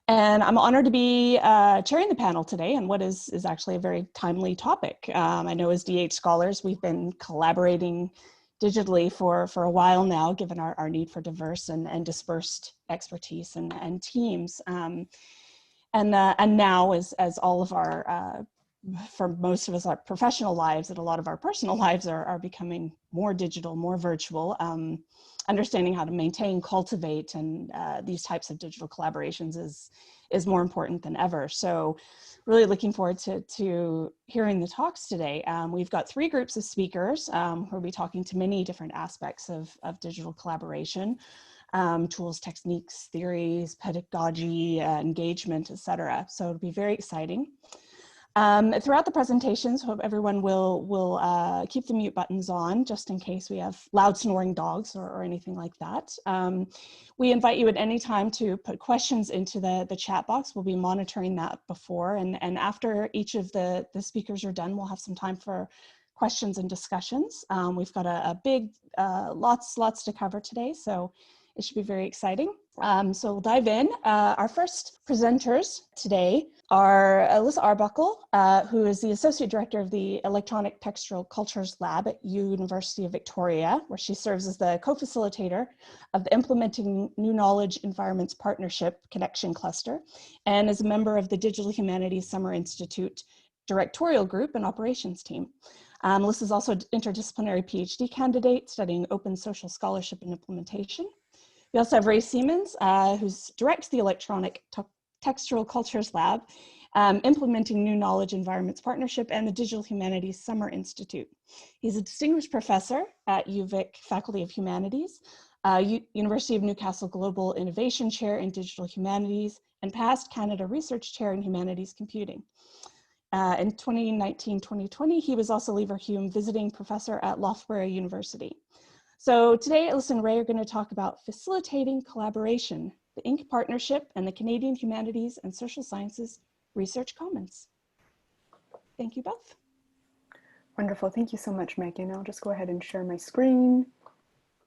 And I'm honored to be chairing the panel today on what is actually a very timely topic. I know as DH scholars, we've been collaborating digitally for a while now, given our need for diverse and dispersed expertise and teams. And now as all of our, for most of us, our professional lives and a lot of our personal lives are becoming more digital, more virtual, understanding how to maintain, cultivate, and these types of digital collaborations is more important than ever. So really looking forward to hearing the talks today. We've got 3 groups of speakers who will be talking to many different aspects of digital collaboration, tools, techniques, theories, pedagogy, engagement, etc. So it'll be very exciting. Throughout the presentations, hope everyone will keep the mute buttons on just in case we have loud snoring dogs or anything like that. We invite you at any time to put questions into the chat box. We'll be monitoring that before, and after each of the speakers are done, we'll have some time for questions and discussions. We've got a big, lots to cover today, so it should be very exciting. So we'll dive in. Our first presenters today are Alyssa Arbuckle, who is the Associate Director of the Electronic Textual Cultures Lab at University of Victoria, where she serves as the co-facilitator of the Implementing New Knowledge Environments Partnership Connection Cluster, and is a member of the Digital Humanities Summer Institute Directorial Group and Operations Team. Alyssa is also an interdisciplinary PhD candidate studying open social scholarship and implementation. We also have Ray Siemens, who directs the Electronic Textual Cultures Lab, Implementing New Knowledge Environments Partnership, and the Digital Humanities Summer Institute. He's a distinguished professor at UVic Faculty of Humanities, University of Newcastle Global Innovation Chair in Digital Humanities, and past Canada Research Chair in Humanities Computing. In 2019-2020, he was also Leverhulme Visiting Professor at Loughborough University. So today, Alyssa and Ray are going to talk about facilitating collaboration, the INKE Partnership, and the Canadian Humanities and Social Sciences Research Commons. Thank you both. Wonderful. Thank you so much, Megan. I'll just go ahead and share my screen.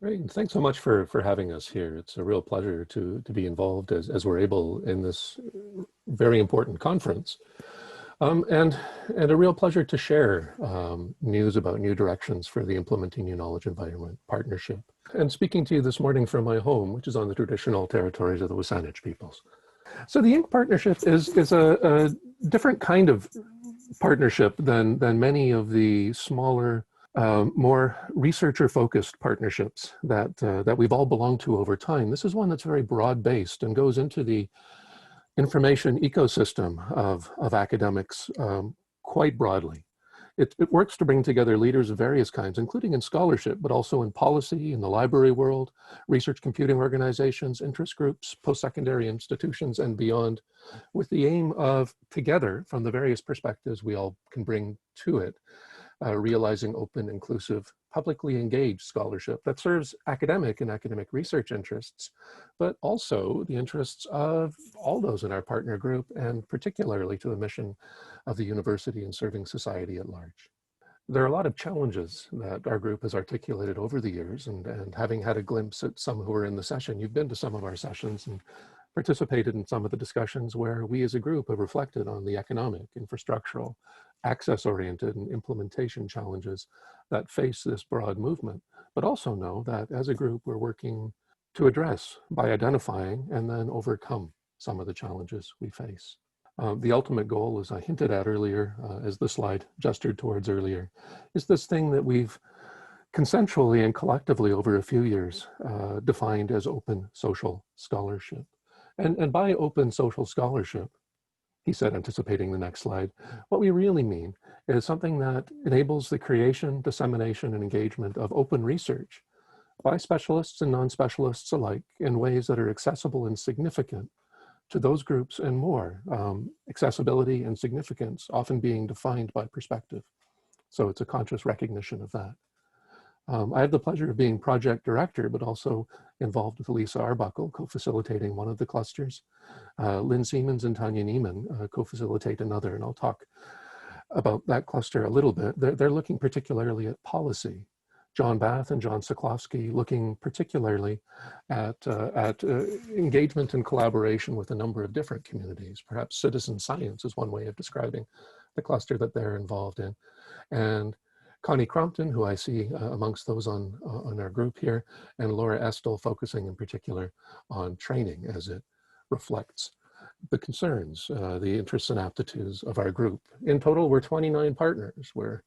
Great. And thanks so much for having us here. It's a real pleasure to be involved as we're able in this very important conference. And a real pleasure to share news about new directions for the Implementing New Knowledge Environment Partnership. And speaking to you this morning from my home, which is on the traditional territories of the Wasanich peoples. So the INKE Partnership is a different kind of partnership than many of the smaller, more researcher-focused partnerships that we've all belonged to over time. This is one that's very broad-based and goes into the information ecosystem of academics quite broadly. It works to bring together leaders of various kinds, including in scholarship, but also in policy, in the library world, research computing organizations, interest groups, post-secondary institutions, and beyond, with the aim of, together, from the various perspectives we all can bring to it, realizing open, inclusive, publicly engaged scholarship that serves academic and academic research interests, but also the interests of all those in our partner group, and particularly to the mission of the university in serving society at large. There are a lot of challenges that our group has articulated over the years, and having had a glimpse at some who are in the session, you've been to some of our sessions and participated in some of the discussions where we as a group have reflected on the economic, infrastructural, access-oriented, and implementation challenges that face this broad movement, but also know that as a group we're working to address by identifying and then overcome some of the challenges we face. The ultimate goal, as I hinted at earlier, as the slide gestured towards earlier, is this thing that we've consensually and collectively over a few years defined as open social scholarship. And by open social scholarship, he said, anticipating the next slide, what we really mean is something that enables the creation, dissemination, and engagement of open research by specialists and non-specialists alike in ways that are accessible and significant to those groups and more. Accessibility and significance often being defined by perspective. So it's a conscious recognition of that. I have the pleasure of being project director, but also involved with Alyssa Arbuckle, co-facilitating one of the clusters. Lynn Siemens and Tanya Neiman co-facilitate another, and I'll talk about that cluster a little bit. They're looking particularly at policy John Bath and John Sokolowski, looking particularly at engagement and collaboration with a number of different communities. Perhaps citizen science is one way of describing the cluster that they're involved in. And Connie Crompton, who I see amongst those on our group here, and Laura Estel focusing in particular on training as it reflects the concerns, the interests and aptitudes of our group. In total, we're 29 partners. We're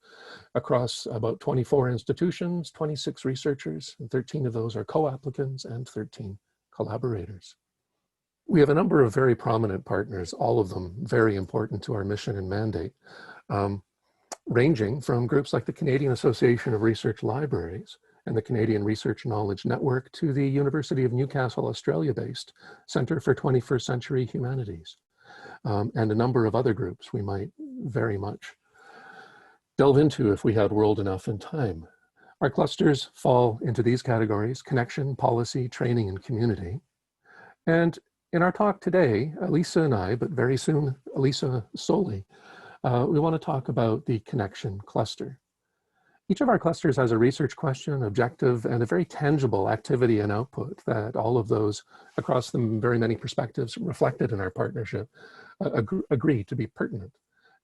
across about 24 institutions, 26 researchers, and 13 of those are co-applicants and 13 collaborators. We have a number of very prominent partners, all of them very important to our mission and mandate, ranging from groups like the Canadian Association of Research Libraries and the Canadian Research Knowledge Network to the University of Newcastle, Australia-based Centre for 21st Century Humanities, and a number of other groups we might very much delve into if we had world enough and time. Our clusters fall into these categories: connection, policy, training, and community. And in our talk today, Alyssa and I, but very soon Alyssa solely, we want to talk about the connection cluster. Each of our clusters has a research question, objective, and a very tangible activity and output that all of those across the very many perspectives reflected in our partnership agree to be pertinent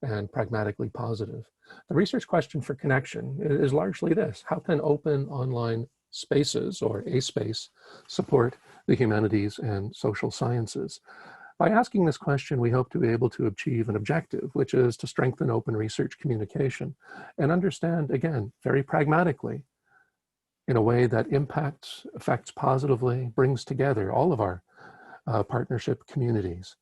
and pragmatically positive. The research question for connection is largely this: how can open online spaces, or a space, support the humanities and social sciences? By asking this question, we hope to be able to achieve an objective, which is to strengthen open research communication and understand, again, very pragmatically, in a way that affects positively, brings together all of our partnership communities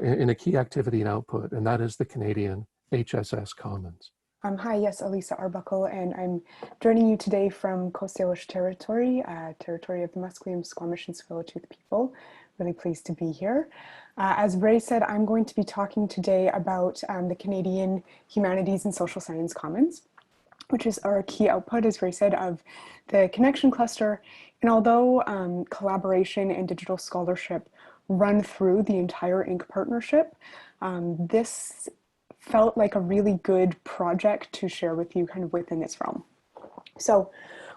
in a key activity and output, and that is the Canadian HSS Commons. Hi, yes, Alyssa Arbuckle, and I'm joining you today from Coast Salish territory, territory of the Musqueam, Squamish, and Tsleil-Waututh people. Really pleased to be here. As Ray said, I'm going to be talking today about the Canadian Humanities and Social Science Commons, which is our key output, as Ray said, of the Connection Cluster. And although collaboration and digital scholarship run through the entire INKE Partnership, this felt like a really good project to share with you kind of within this realm. So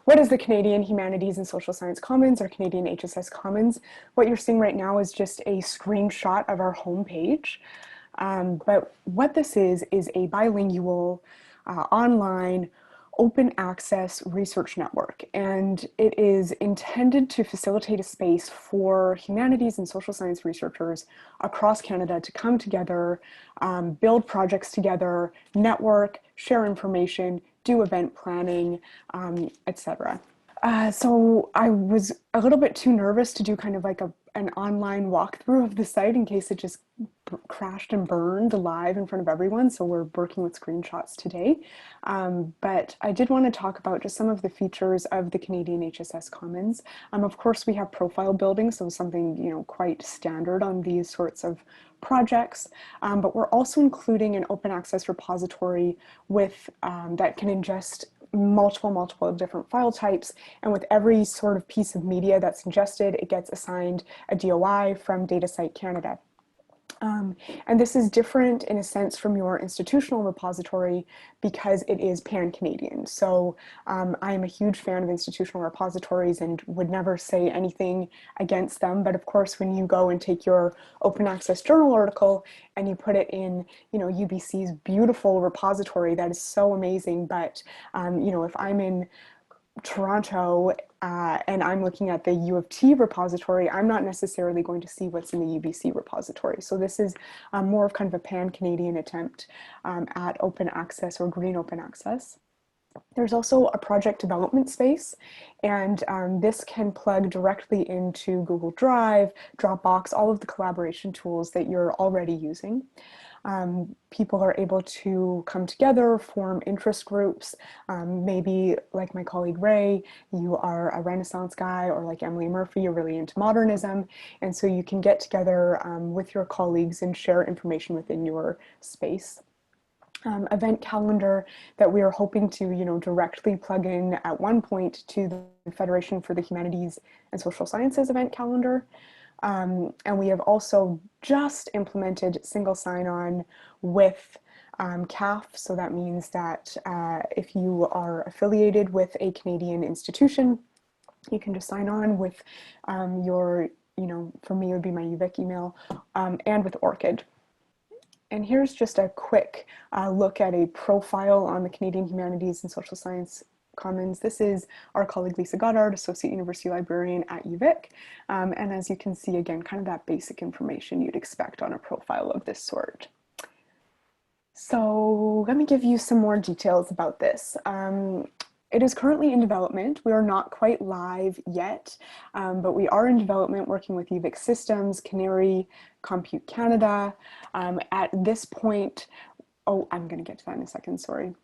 what is the Canadian Humanities and Social Science Commons, or Canadian HSS Commons? What you're seeing right now is just a screenshot of our homepage. But what this is a bilingual, online, open access research network. And it is intended to facilitate a space for humanities and social science researchers across Canada to come together, build projects together, network, share information, do event planning, etc. So I was a little bit too nervous to do kind of like an online walkthrough of the site in case it just crashed and burned live in front of everyone. So we're working with screenshots today. But I did want to talk about just some of the features of the Canadian HSS Commons. Of course, we have profile building, so something quite standard on these sorts of projects, but we're also including an open access repository with that can ingest multiple different file types, and with every sort of piece of media that's ingested, it gets assigned a DOI from DataCite Canada. And this is different in a sense from your institutional repository because it is pan-Canadian. So I am a huge fan of institutional repositories and would never say anything against them. But of course, when you go and take your open access journal article and you put it in, UBC's beautiful repository, that is so amazing. But, if I'm in Toronto and I'm looking at the U of T repository, I'm not necessarily going to see what's in the UBC repository. So this is more of kind of a pan-Canadian attempt at open access, or green open access. There's also a project development space, and this can plug directly into Google Drive, Dropbox, all of the collaboration tools that you're already using. People are able to come together, form interest groups. Maybe like my colleague Ray, you are a Renaissance guy, or like Emily Murphy, you're really into modernism. And so you can get together with your colleagues and share information within your space. Event calendar that we are hoping to, directly plug in at one point to the Federation for the Humanities and Social Sciences event calendar. And we have also just implemented single sign-on with CAF, so that means that if you are affiliated with a Canadian institution, you can just sign on with your, for me it would be my UVic email, and with ORCID. And here's just a quick look at a profile on the Canadian Humanities and Social Science Commons. This is our colleague Lisa Goddard, Associate University Librarian at UVic. And as you can see, again, kind of that basic information you'd expect on a profile of this sort. So let me give you some more details about this. It is currently in development. We are not quite live yet, but we are in development working with UVic Systems, Canary, Compute Canada. At this point, oh, I'm going to get to that in a second, sorry.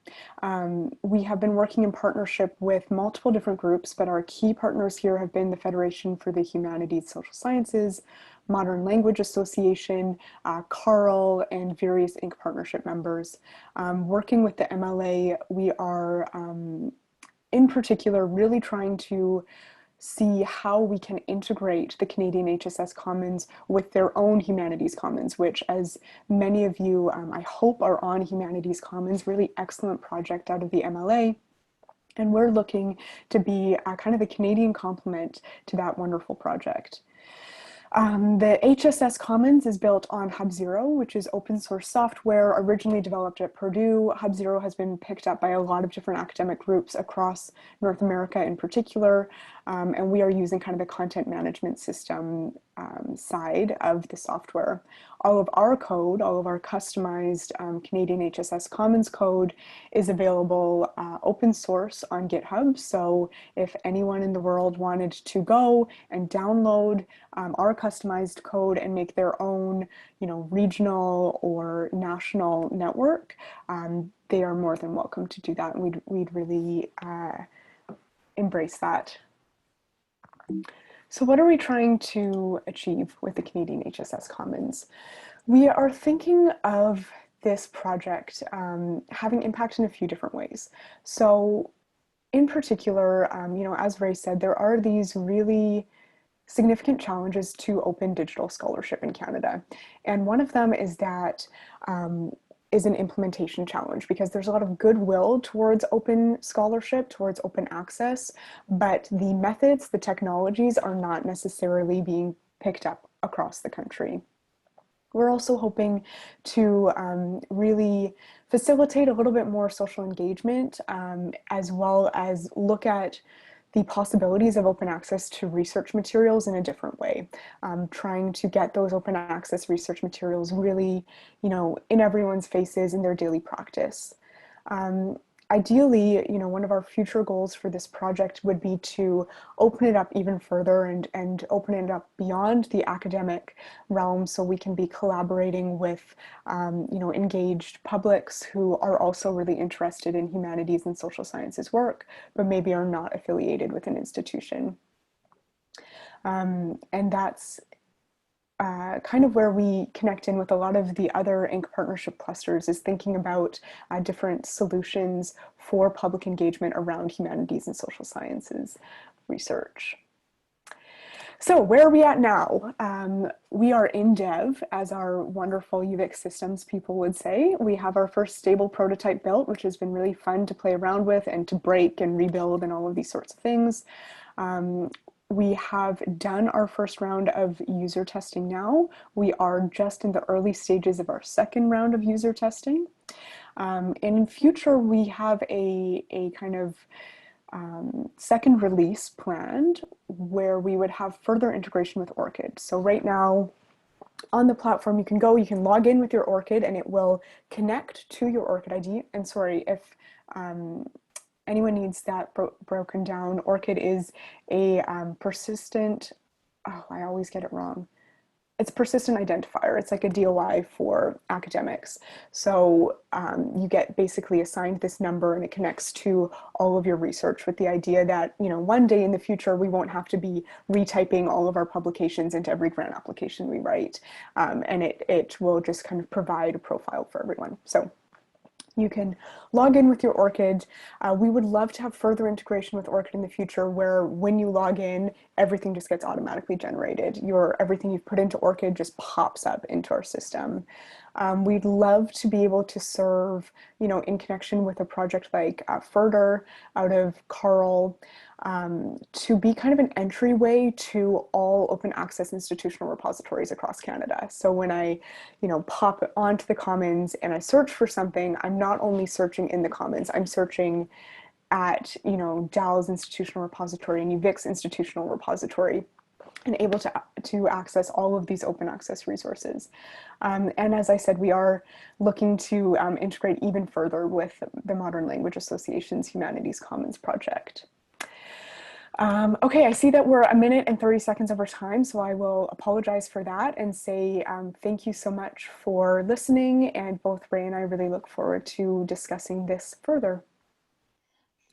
We have been working in partnership with multiple different groups, but our key partners here have been the Federation for the Humanities, Social Sciences, Modern Language Association, CARL, and various INKE Partnership members. Working with the MLA, we are in particular really trying to see how we can integrate the Canadian HSS Commons with their own Humanities Commons, which, as many of you I hope are on Humanities Commons, really excellent project out of the MLA. And we're looking to be kind of a Canadian complement to that wonderful project. The HSS Commons is built on HubZero, which is open source software originally developed at Purdue. HubZero has been picked up by a lot of different academic groups across North America in particular, and we are using kind of the content management system side of the software. All of our code, all of our customized Canadian HSS Commons code is available open source on GitHub. So if anyone in the world wanted to go and download our customized code and make their own, regional or national network, they are more than welcome to do that. And we'd really embrace that. So what are we trying to achieve with the Canadian HSS Commons? We are thinking of this project having impact in a few different ways. So in particular, as Ray said, there are these really significant challenges to open digital scholarship in Canada. And one of them is that is an implementation challenge, because there's a lot of goodwill towards open scholarship, towards open access, but the methods, the technologies are not necessarily being picked up across the country. We're also hoping to really facilitate a little bit more social engagement, as well as look at the possibilities of open access to research materials in a different way, trying to get those open access research materials really, in everyone's faces in their daily practice. Ideally, one of our future goals for this project would be to open it up even further and open it up beyond the academic realm, so we can be collaborating with, engaged publics who are also really interested in humanities and social sciences work, but maybe are not affiliated with an institution. And that's kind of where we connect in with a lot of the other INKE partnership clusters, is thinking about different solutions for public engagement around humanities and social sciences research. So where are we at now? We are in dev, as our wonderful UVic Systems people would say. We have our first stable prototype built, which has been really fun to play around with and to break and rebuild and all of these sorts of things. We have done our first round of user testing now. We are just in the early stages of our second round of user testing. And in future, we have a kind of second release planned where we would have further integration with ORCID. So right now on the platform, you can log in with your ORCID and it will connect to your ORCID ID. And sorry, if anyone needs that broken down, ORCID is a persistent, oh, I always get it wrong. It's persistent identifier. It's like a DOI for academics. So you get basically assigned this number and it connects to all of your research, with the idea that, one day in the future, we won't have to be retyping all of our publications into every grant application we write. And it will just kind of provide a profile for everyone. So you can log in with your ORCID. We would love to have further integration with ORCID in the future, where when you log in, everything just gets automatically generated. Everything you've put into ORCID just pops up into our system. We'd love to be able to serve, you know, in connection with a project like Further out of Carl, to be kind of an entryway to all open access institutional repositories across Canada. So when I, you know, pop onto the Commons and I search for something, I'm not only searching in the Commons, I'm searching at, you know, DAL's institutional repository and UVic's institutional repository, and able to access all of these open access resources. And as I said, we are looking to integrate even further with the Modern Language Association's Humanities Commons project. Okay, I see that we're 1 minute and 30 seconds over time, so I will apologize for that and say thank you so much for listening, and both Ray and I really look forward to discussing this further.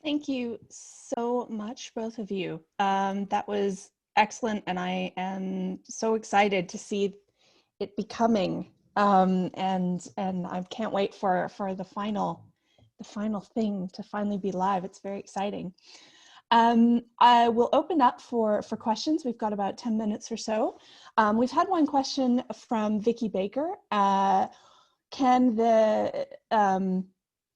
Thank you so much, both of you. That was excellent, and I am so excited to see it becoming, and I can't wait for the final thing to finally be live. It's very exciting. I will open up for questions. We've got about 10 minutes or so. We've had one question from Vicky Baker. Can the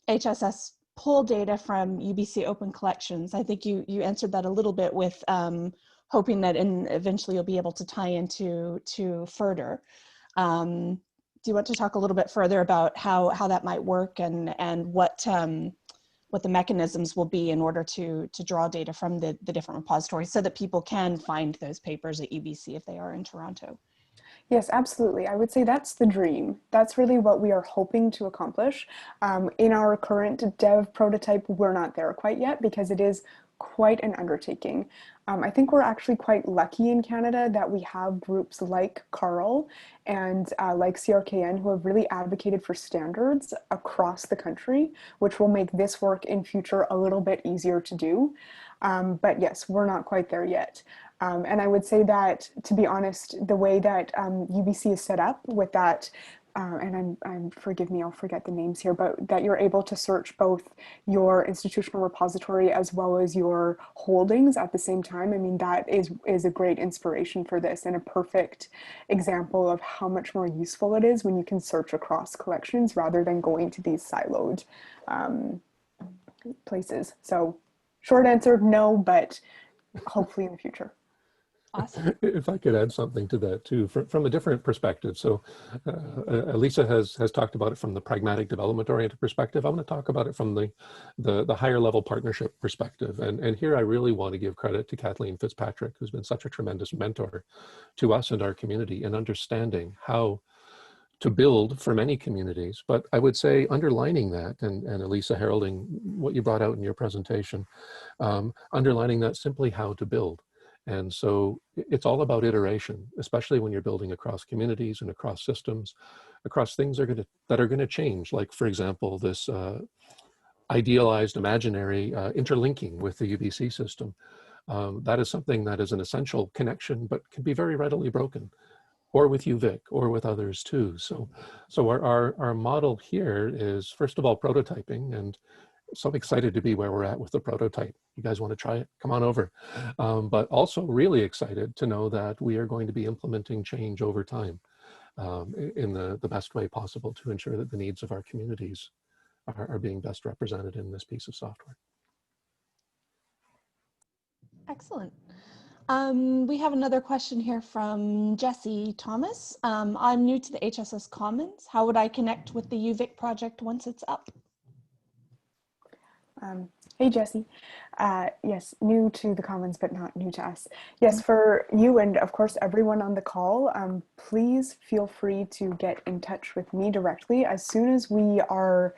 HSS pull data from UBC open collections? I think you answered that a little bit with hoping that eventually you'll be able to tie into Further. Do you want to talk a little bit further about how that might work and what the mechanisms will be in order to draw data from the different repositories so that people can find those papers at UBC if they are in Toronto? Yes, absolutely. I would say that's the dream. That's really what we are hoping to accomplish. In our current dev prototype, we're not there quite yet because it is quite an undertaking. I think we're actually quite lucky in Canada that we have groups like Carl and like CRKN who have really advocated for standards across the country, which will make this work in future a little bit easier to do. But yes, we're not quite there yet. And I would say that, to be honest, the way that UBC is set up with that, and forgive me, I'll forget the names here, but that you're able to search both your institutional repository as well as your holdings at the same time. I mean, that is a great inspiration for this and a perfect example of how much more useful it is when you can search across collections rather than going to these siloed places. So short answer, no, but hopefully in the future. Awesome. If I could add something to that too, from a different perspective. So Alyssa has talked about it from the pragmatic development oriented perspective. I want to talk about it from the higher level partnership perspective. And here I really want to give credit to Kathleen Fitzpatrick, who's been such a tremendous mentor to us and our community in understanding how to build for many communities. But I would say underlining that, and Alyssa heralding what you brought out in your presentation, underlining that simply how to build. And so it's all about iteration, especially when you're building across communities and across systems, across things that are going to change. Like, for example, this idealized imaginary interlinking with the UBC system. That is something that is an essential connection, but can be very readily broken, or with UVic or with others too. So our model here is, first of all, prototyping, and so I'm excited to be where we're at with the prototype. You guys want to try it? Come on over. But also really excited to know that we are going to be implementing change over time in the best way possible to ensure that the needs of our communities are being best represented in this piece of software. Excellent. We have another question here from Jesse Thomas. I'm new to the HSS Commons. How would I connect with the UVic project once it's up? Hey, Jesse. Yes, new to the Commons, but not new to us. Yes, for you and of course everyone on the call, please feel free to get in touch with me directly. As soon as we are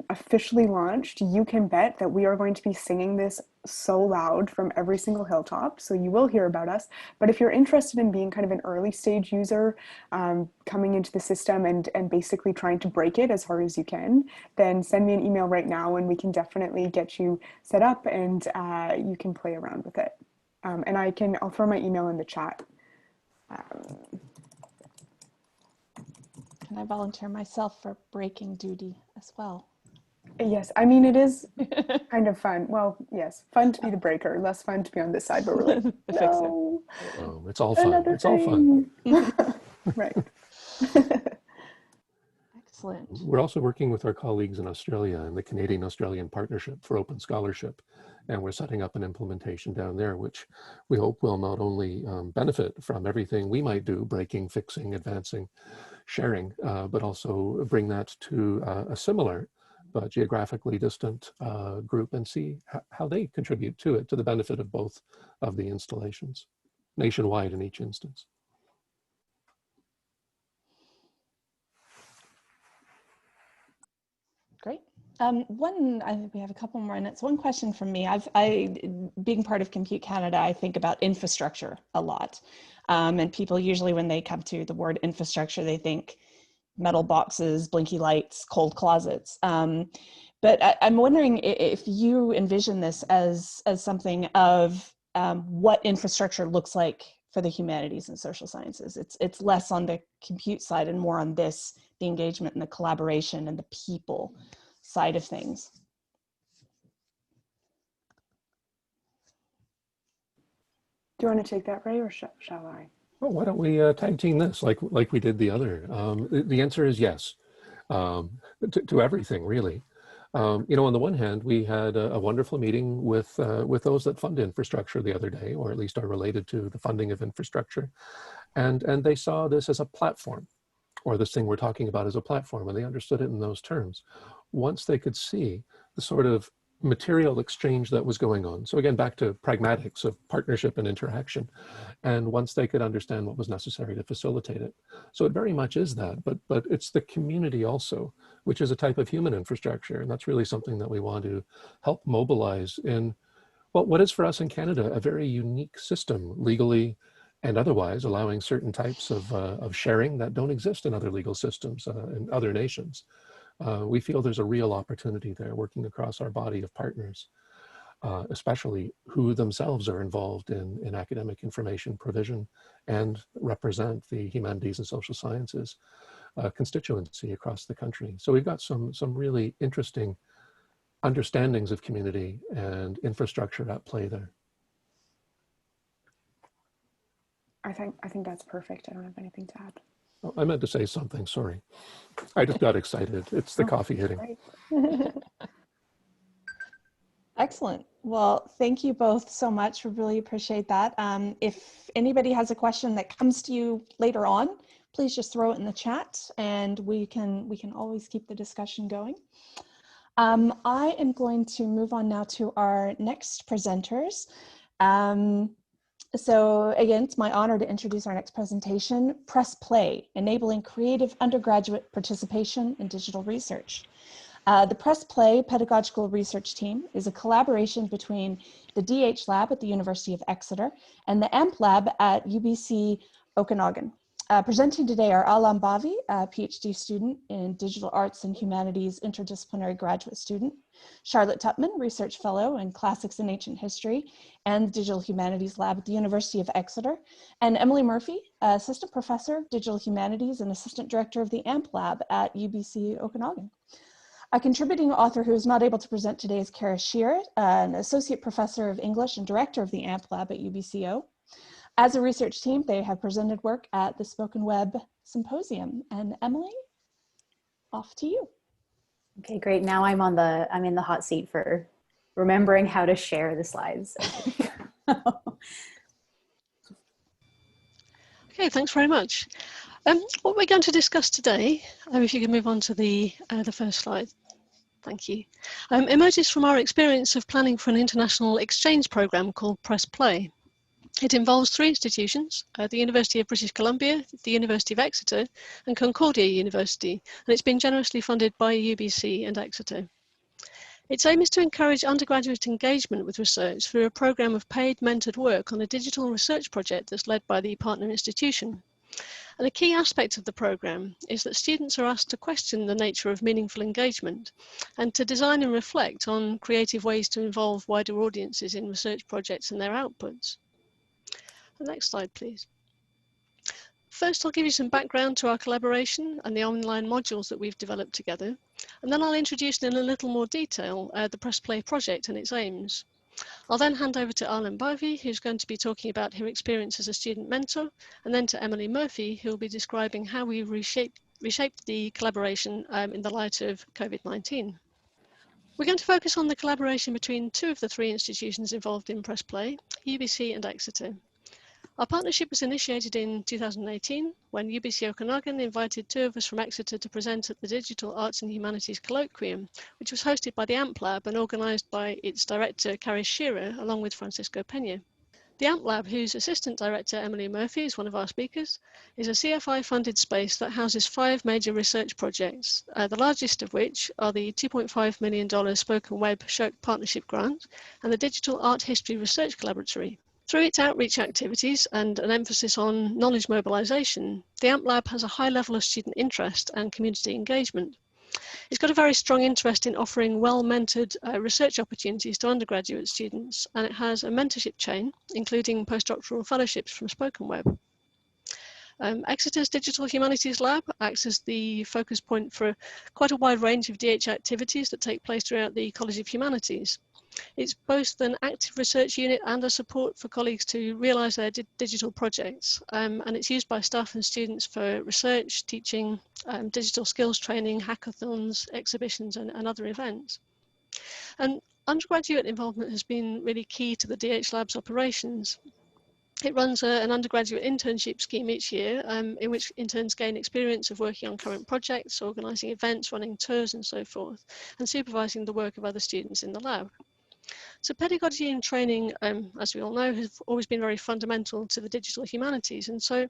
officially launched, you can bet that we are going to be singing this so loud from every single hilltop, so you will hear about us. But if you're interested in being kind of an early stage user, coming into the system and basically trying to break it as hard as you can, then send me an email right now and we can definitely get you set up and you can play around with it. And I'll throw my email in the chat. Can I volunteer myself for breaking duty as well? Yes, I mean, it is kind of fun. Well, yes, fun to be the breaker, less fun to be on this side, but we're like, no. Oh, it's all fun. It's all fun. Right. Excellent. We're also working with our colleagues in Australia and the Canadian Australian Partnership for Open Scholarship. And we're setting up an implementation down there, which we hope will not only benefit from everything we might do, breaking, fixing, advancing, sharing, but also bring that to a similar but geographically distant group and see how they contribute to it, to the benefit of both of the installations, nationwide in each instance. Great. I think we have a couple more minutes. One question from me. Being part of Compute Canada, I think about infrastructure a lot. And people usually, when they come to the word infrastructure, they think metal boxes, blinky lights, cold closets. But I'm wondering if you envision this as something of what infrastructure looks like for the humanities and social sciences. It's less on the compute side and more on the engagement and the collaboration and the people side of things. Do you want to take that, Ray, or shall I? Well, why don't we tag team this like we did the other? The answer is yes, to everything, really. You know, on the one hand, we had a wonderful meeting with those that fund infrastructure the other day, or at least are related to the funding of infrastructure. And they saw this as a platform, or this thing we're talking about as a platform, and they understood it in those terms. Once they could see the sort of material exchange that was going on. So again, back to pragmatics of partnership and interaction. And once they could understand what was necessary to facilitate it. So it very much is that, but it's the community also, which is a type of human infrastructure. And that's really something that we want to help mobilize in, well, what is for us in Canada, a very unique system, legally and otherwise, allowing certain types of sharing that don't exist in other legal systems in other nations. We feel there's a real opportunity there working across our body of partners, especially who themselves are involved in academic information provision and represent the humanities and social sciences constituency across the country. So we've got some really interesting understandings of community and infrastructure at play there. I think that's perfect. I don't have anything to add. Oh, I meant to say something, sorry. I just got excited. It's the coffee hitting. Excellent. Well, thank you both so much. We really appreciate that. If anybody has a question that comes to you later on, please just throw it in the chat and we can always keep the discussion going. I am going to move on now to our next presenters. So again, it's my honor to introduce our next presentation, Press Play, Enabling Creative Undergraduate Participation in Digital Research. The Press Play Pedagogical Research Team is a collaboration between the DH Lab at the University of Exeter and the AMP Lab at UBC-Okanagan. Presenting today are Alan Bavi, a PhD student in Digital Arts and Humanities interdisciplinary graduate student, Charlotte Tupman, Research Fellow in Classics and Ancient History and the Digital Humanities Lab at the University of Exeter, and Emily Murphy, Assistant Professor of Digital Humanities and Assistant Director of the AMP Lab at UBC-Okanagan. A contributing author who is not able to present today is Kara Shear, an Associate Professor of English and Director of the AMP Lab at UBCO. As a research team, they have presented work at the Spoken Web Symposium. And Emily, off to you. Okay, great. Now I'm in the hot seat for remembering how to share the slides. Okay, thanks very much. What we're going to discuss today, if you could move on to the first slide. Thank you. Emerges from our experience of planning for an international exchange program called Press Play. It involves 3 institutions, the University of British Columbia, the University of Exeter, and Concordia University, and it's been generously funded by UBC and Exeter. Its aim is to encourage undergraduate engagement with research through a programme of paid mentored work on a digital research project that's led by the partner institution. And a key aspect of the programme is that students are asked to question the nature of meaningful engagement and to design and reflect on creative ways to involve wider audiences in research projects and their outputs. The next slide, please. First, I'll give you some background to our collaboration and the online modules that we've developed together, and then I'll introduce in a little more detail the Press Play project and its aims. I'll then hand over to Arlen Bavi, who's going to be talking about her experience as a student mentor, and then to Emily Murphy, who will be describing how we reshape reshaped the collaboration in the light of COVID-19. We're going to focus on the collaboration between two of the three institutions involved in Press Play, UBC and Exeter. Our partnership was initiated in 2018 when UBC Okanagan invited two of us from Exeter to present at the Digital Arts and Humanities Colloquium, which was hosted by the AMP Lab and organised by its director, Carrie Shearer, along with Francisco Pena. The AMP Lab, whose assistant director, Emily Murphy, is one of our speakers, is a CFI-funded space that houses 5 major research projects, the largest of which are the $2.5 million Spoken Web INKE Partnership grant and the Digital Art History Research Collaboratory. Through its outreach activities and an emphasis on knowledge mobilisation, the AMP Lab has a high level of student interest and community engagement. It's got a very strong interest in offering well-mentored research opportunities to undergraduate students, and it has a mentorship chain, including postdoctoral fellowships from Spoken Web. Exeter's Digital Humanities Lab acts as the focus point for quite a wide range of DH activities that take place throughout the College of Humanities. It's both an active research unit and a support for colleagues to realise their digital projects, and it's used by staff and students for research, teaching, digital skills training, hackathons, exhibitions and other events. And undergraduate involvement has been really key to the DH Lab's operations. It runs an undergraduate internship scheme each year in which interns gain experience of working on current projects, organising events, running tours and so forth, and supervising the work of other students in the lab. So pedagogy and training, as we all know, has always been very fundamental to the digital humanities. And so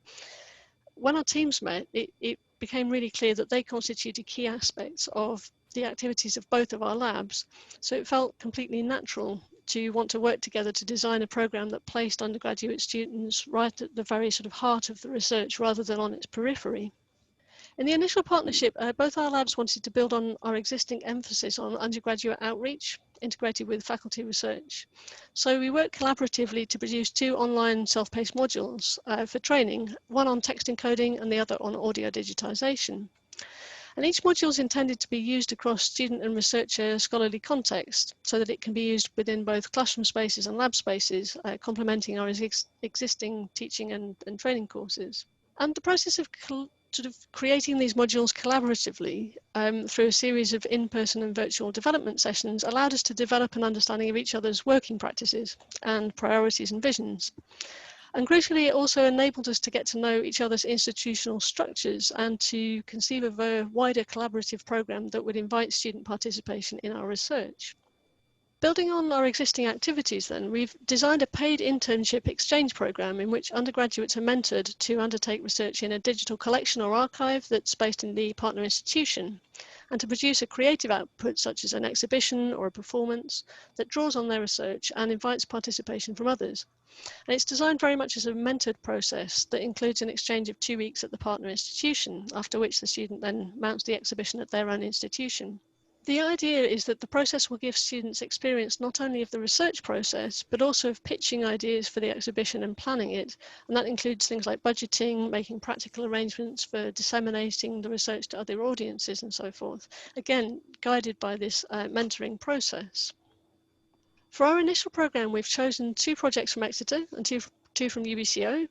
when our teams met, it became really clear that they constituted key aspects of the activities of both of our labs. So it felt completely natural to want to work together to design a programme that placed undergraduate students right at the very sort of heart of the research rather than on its periphery. In the initial partnership, both our labs wanted to build on our existing emphasis on undergraduate outreach, integrated with faculty research. So we worked collaboratively to produce 2 online self-paced modules for training, one on text encoding and the other on audio digitisation. And each module is intended to be used across student and researcher scholarly context so that it can be used within both classroom spaces and lab spaces, complementing our existing teaching and training courses. And the process of creating these modules collaboratively through a series of in-person and virtual development sessions allowed us to develop an understanding of each other's working practices and priorities and visions. And crucially, it also enabled us to get to know each other's institutional structures and to conceive of a wider collaborative programme that would invite student participation in our research. Building on our existing activities then, we've designed a paid internship exchange programme in which undergraduates are mentored to undertake research in a digital collection or archive that's based in the partner institution, and to produce a creative output such as an exhibition or a performance that draws on their research and invites participation from others. And it's designed very much as a mentored process that includes an exchange of 2 weeks at the partner institution, after which the student then mounts the exhibition at their own institution. The idea is that the process will give students experience not only of the research process, but also of pitching ideas for the exhibition and planning it. And that includes things like budgeting, making practical arrangements for disseminating the research to other audiences and so forth. Again, guided by this mentoring process. For our initial programme, we've chosen 2 projects from Exeter and two from UBCO.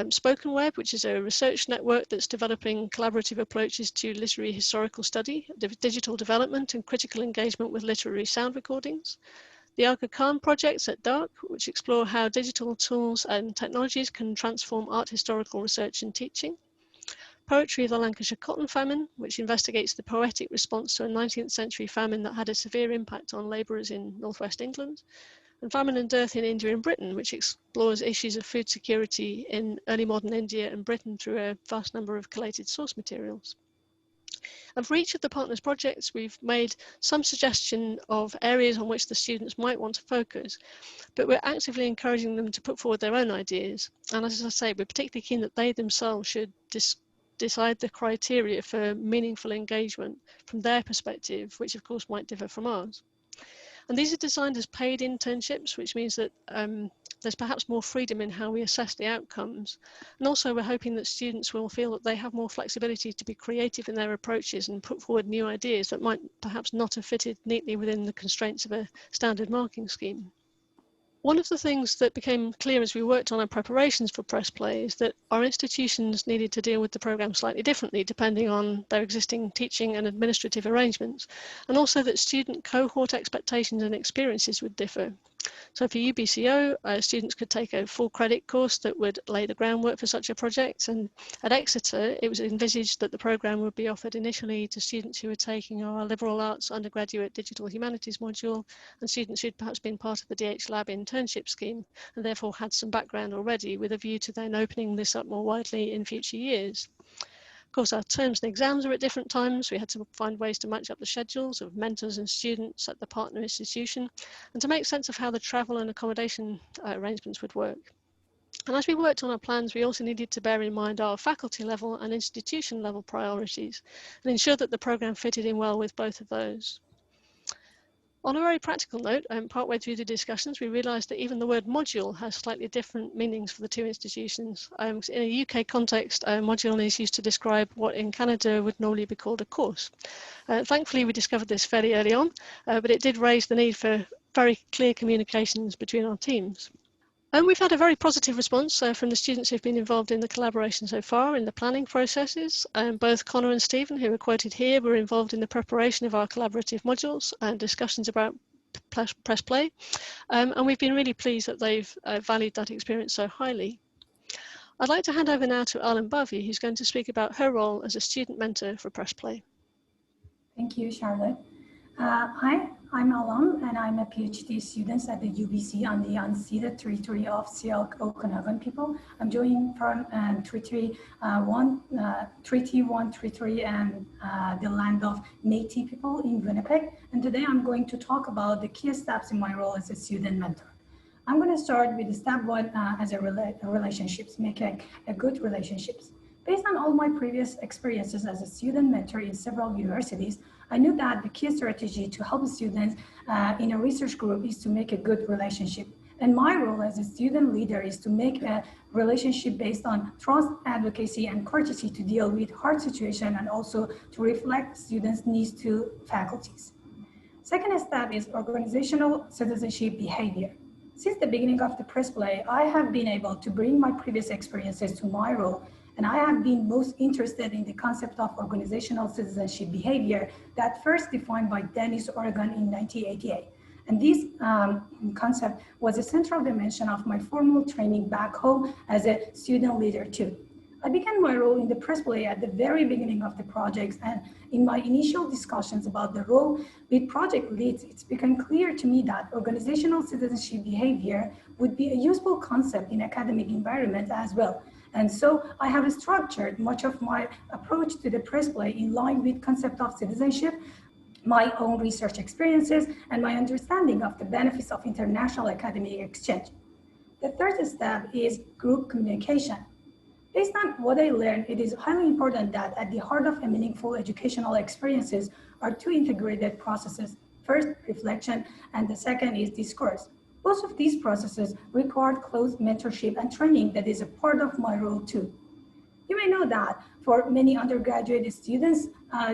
Spoken Web, which is a research network that's developing collaborative approaches to literary historical study, digital development and critical engagement with literary sound recordings. The Aga Khan projects at DARC, which explore how digital tools and technologies can transform art historical research and teaching. Poetry of the Lancashire Cotton Famine, which investigates the poetic response to a 19th century famine that had a severe impact on labourers in northwest England. And Famine and Dearth in India and Britain, which explores issues of food security in early modern India and Britain through a vast number of collated source materials. And for each of the partners' projects, we've made some suggestion of areas on which the students might want to focus, but we're actively encouraging them to put forward their own ideas. And as I say, we're particularly keen that they themselves should decide the criteria for meaningful engagement from their perspective, which of course might differ from ours. And these are designed as paid internships, which means that there's perhaps more freedom in how we assess the outcomes. And also we're hoping that students will feel that they have more flexibility to be creative in their approaches and put forward new ideas that might perhaps not have fitted neatly within the constraints of a standard marking scheme. One of the things that became clear as we worked on our preparations for Press Play is that our institutions needed to deal with the programme slightly differently depending on their existing teaching and administrative arrangements, and also that student cohort expectations and experiences would differ. So for UBCO, students could take a full credit course that would lay the groundwork for such a project, and at Exeter it was envisaged that the programme would be offered initially to students who were taking our liberal arts undergraduate digital humanities module and students who'd perhaps been part of the DH Lab internship scheme and therefore had some background already, with a view to then opening this up more widely in future years. Of course, our terms and exams were at different times. We had to find ways to match up the schedules of mentors and students at the partner institution and to make sense of how the travel and accommodation arrangements would work. And as we worked on our plans, we also needed to bear in mind our faculty level and institution level priorities and ensure that the programme fitted in well with both of those. On a very practical note, partway through the discussions, we realised that even the word module has slightly different meanings for the two institutions. In a UK context, a module is used to describe what in Canada would normally be called a course. Thankfully, we discovered this fairly early on, but it did raise the need for very clear communications between our teams. And we've had a very positive response from the students who've been involved in the collaboration so far in the planning processes. Both Connor and Stephen, who are quoted here, were involved in the preparation of our collaborative modules and discussions about Press Play. And we've been really pleased that they've valued that experience so highly. I'd like to hand over now to Alan Bavey, who's going to speak about her role as a student mentor for Press Play. Thank you, Charlotte. Hi, I'm Alam, and I'm a PhD student at the UBC on the unceded territory of Syilx Okanagan people. I'm joining from Treaty 133 and the land of Métis people in Winnipeg. And today I'm going to talk about the key steps in my role as a student mentor. I'm going to start with step one as a relationships, making a good relationships. Based on all my previous experiences as a student mentor in several universities, I knew that the key strategy to help students in a research group is to make a good relationship. And my role as a student leader is to make a relationship based on trust, advocacy, and courtesy to deal with hard situations and also to reflect students' needs to faculties. Second step is organizational citizenship behavior. Since the beginning of the Press Play, I have been able to bring my previous experiences to my role, and I have been most interested in the concept of organizational citizenship behavior that first defined by Dennis Oregon in 1988. And this concept was a central dimension of my formal training back home as a student leader too. I began my role in the Press Play at the very beginning of the projects, and in my initial discussions about the role with project leads, it's become clear to me that organizational citizenship behavior would be a useful concept in academic environment as well. And so I have structured much of my approach to the Press Play in line with concept of citizenship, my own research experiences, and my understanding of the benefits of international academic exchange. The third step is group communication. Based on what I learned, it is highly important that at the heart of a meaningful educational experiences are two integrated processes. First, reflection, and the second is discourse. Both of these processes require close mentorship and training that is a part of my role too. You may know that for many undergraduate students,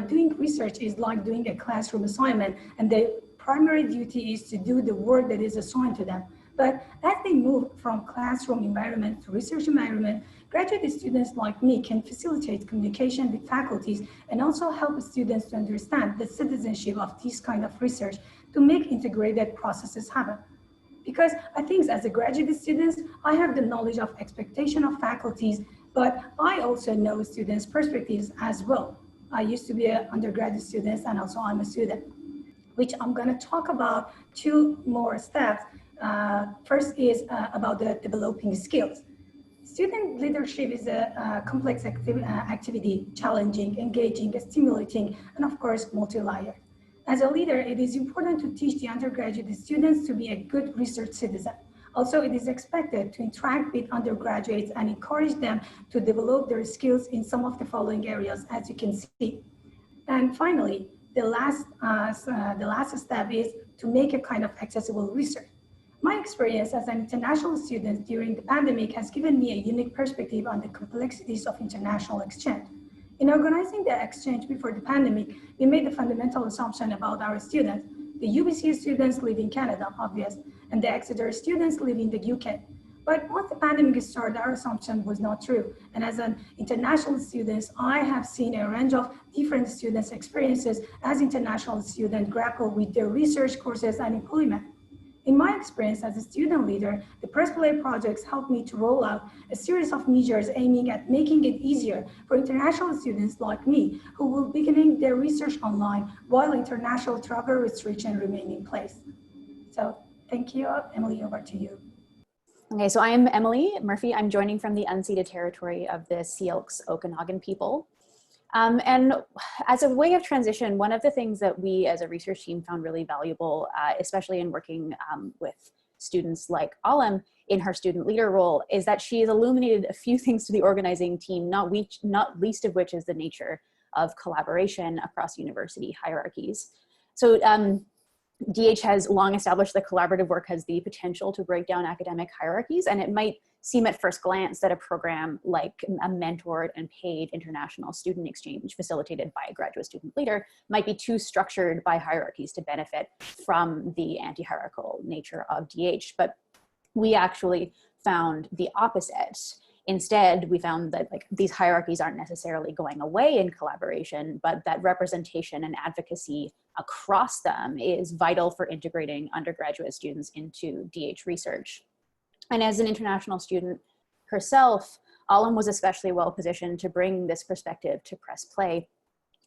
doing research is like doing a classroom assignment, and their primary duty is to do the work that is assigned to them. But as they move from classroom environment to research environment, graduate students like me can facilitate communication with faculties and also help students to understand the citizenship of this kind of research to make integrated processes happen. Because I think as a graduate student, I have the knowledge of expectation of faculties, but I also know students' perspectives as well. I used to be an undergraduate student, and also I'm a student, which I'm going to talk about two more steps. First is about the developing skills. Student leadership is a complex activity, challenging, engaging, stimulating, and of course, multi-layered. As a leader, it is important to teach the undergraduate students to be a good research citizen. Also, it is expected to interact with undergraduates and encourage them to develop their skills in some of the following areas, as you can see. And finally, the last step is to make a kind of accessible research. My experience as an international student during the pandemic has given me a unique perspective on the complexities of international exchange. In organizing the exchange before the pandemic, we made the fundamental assumption about our students. The UBC students live in Canada, obvious, and the Exeter students live in the UK. But once the pandemic started, our assumption was not true. And as an international student, I have seen a range of different students' experiences as international students grapple with their research courses and employment. In my experience as a student leader, the Press Play projects helped me to roll out a series of measures aiming at making it easier for international students like me who will be beginning their research online while international travel restrictions remain in place. So thank you, Emily, over to you. Okay, so I am Emily Murphy. I'm joining from the unceded territory of the Syilx Okanagan people. And as a way of transition, one of the things that we as a research team found really valuable, especially in working with students like Alam in her student leader role, is that she has illuminated a few things to the organizing team, not least of which is the nature of collaboration across university hierarchies. So DH has long established that collaborative work has the potential to break down academic hierarchies, and it might seem at first glance that a program like a mentored and paid international student exchange facilitated by a graduate student leader might be too structured by hierarchies to benefit from the anti-hierarchical nature of DH. But we actually found the opposite. Instead, we found that these hierarchies aren't necessarily going away in collaboration, but that representation and advocacy across them is vital for integrating undergraduate students into DH research. And as an international student herself, Alam was especially well positioned to bring this perspective to Press Play.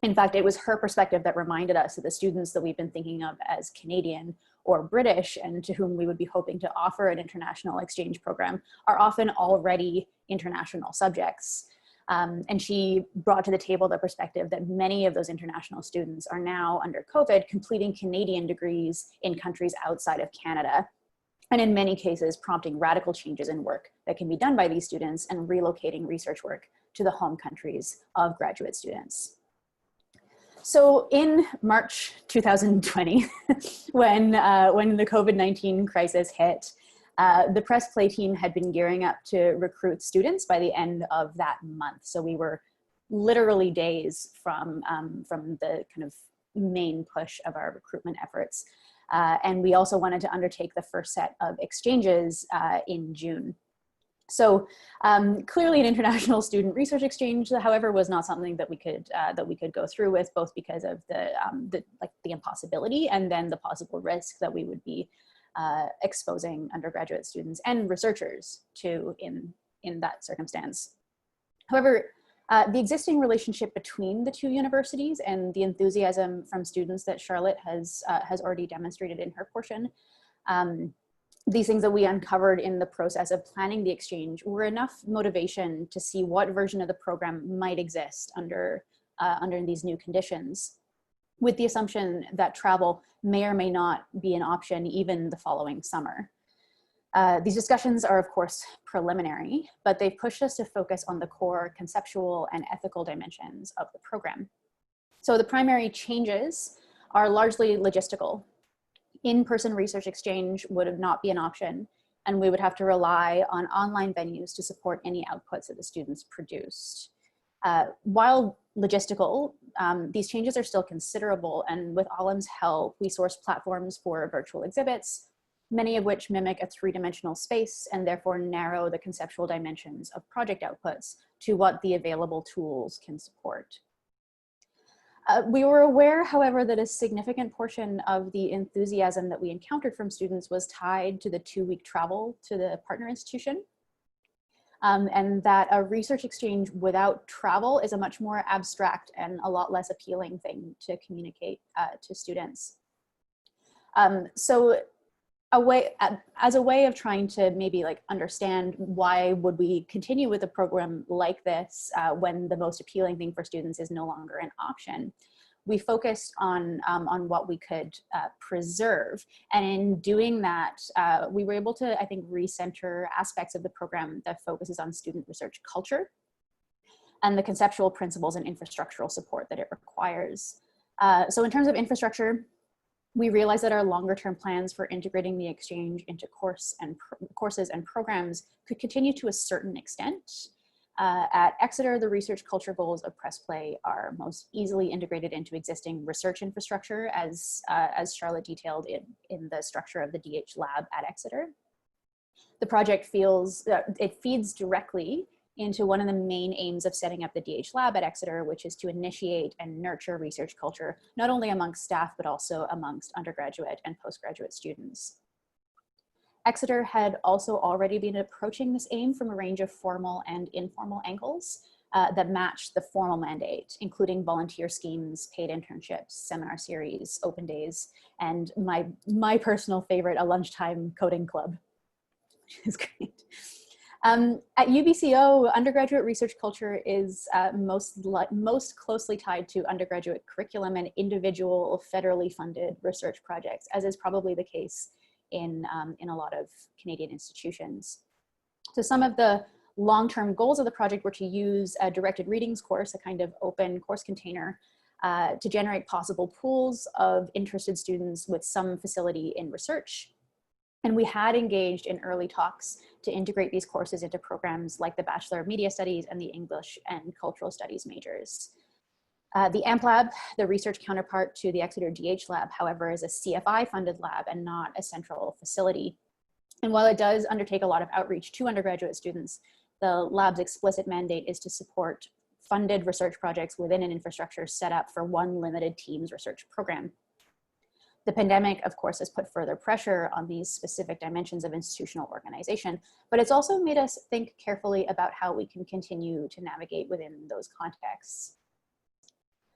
In fact, it was her perspective that reminded us that the students that we've been thinking of as Canadian or British and to whom we would be hoping to offer an international exchange program are often already international subjects. And she brought to the table the perspective that many of those international students are now, under COVID, completing Canadian degrees in countries outside of Canada, and in many cases prompting radical changes in work that can be done by these students and relocating research work to the home countries of graduate students. So in March 2020, when the COVID-19 crisis hit, the Press Play team had been gearing up to recruit students by the end of that month. So we were literally days from the kind of main push of our recruitment efforts. And we also wanted to undertake the first set of exchanges in June. So clearly an international student research exchange, however, was not something that we could go through with, both because of the impossibility and then the possible risk that we would be exposing undergraduate students and researchers to in that circumstance. However, the existing relationship between the two universities and the enthusiasm from students that Charlotte has already demonstrated in her portion, these things that we uncovered in the process of planning the exchange were enough motivation to see what version of the program might exist under these new conditions, with the assumption that travel may or may not be an option even the following summer. These discussions are, of course, preliminary, but they've pushed us to focus on the core conceptual and ethical dimensions of the program. So the primary changes are largely logistical. In-person research exchange would not be an option, and we would have to rely on online venues to support any outputs that the students produced. While logistical, these changes are still considerable, and with Alam's help, we sourced platforms for virtual exhibits, many of which mimic a three-dimensional space and therefore narrow the conceptual dimensions of project outputs to what the available tools can support. We were aware, however, that a significant portion of the enthusiasm that we encountered from students was tied to the 2-week travel to the partner institution, and that a research exchange without travel is a much more abstract and a lot less appealing thing to communicate to students. So as a way of trying to maybe understand why would we continue with a program like this when the most appealing thing for students is no longer an option, we focused on what we could preserve. And in doing that, we were able to, I think, recenter aspects of the program that focuses on student research culture and the conceptual principles and infrastructural support that it requires. So in terms of infrastructure, we realized that our longer term plans for integrating the exchange into courses and programs could continue to a certain extent. At Exeter, the research culture goals of Press Play are most easily integrated into existing research infrastructure, as Charlotte detailed in the structure of the DH lab at Exeter. The project it feeds directly into one of the main aims of setting up the DH lab at Exeter, which is to initiate and nurture research culture, not only amongst staff, but also amongst undergraduate and postgraduate students. Exeter had also already been approaching this aim from a range of formal and informal angles that matched the formal mandate, including volunteer schemes, paid internships, seminar series, open days, and my personal favorite, a lunchtime coding club, which is great. At UBCO, undergraduate research culture is most closely tied to undergraduate curriculum and individual federally funded research projects, as is probably the case in a lot of Canadian institutions. So some of the long-term goals of the project were to use a directed readings course, a kind of open course container, to generate possible pools of interested students with some facility in research. And we had engaged in early talks to integrate these courses into programs like the Bachelor of Media Studies and the English and Cultural Studies majors. The AMP Lab, the research counterpart to the Exeter DH Lab, however, is a CFI-funded lab and not a central facility. And while it does undertake a lot of outreach to undergraduate students, the lab's explicit mandate is to support funded research projects within an infrastructure set up for one limited team's research program. The pandemic, of course, has put further pressure on these specific dimensions of institutional organization, but it's also made us think carefully about how we can continue to navigate within those contexts.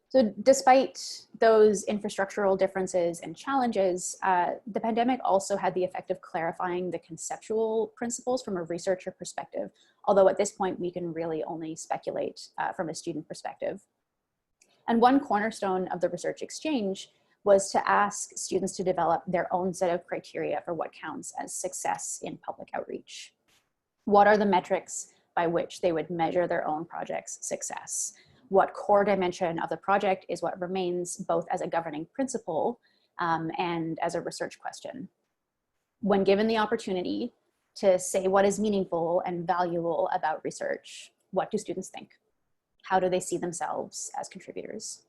So despite those infrastructural differences and challenges, the pandemic also had the effect of clarifying the conceptual principles from a researcher perspective, although at this point we can really only speculate from a student perspective. And one cornerstone of the research exchange was to ask students to develop their own set of criteria for what counts as success in public outreach. What are the metrics by which they would measure their own project's success? What core dimension of the project is what remains both as a governing principle and as a research question? When given the opportunity to say what is meaningful and valuable about research, what do students think? How do they see themselves as contributors?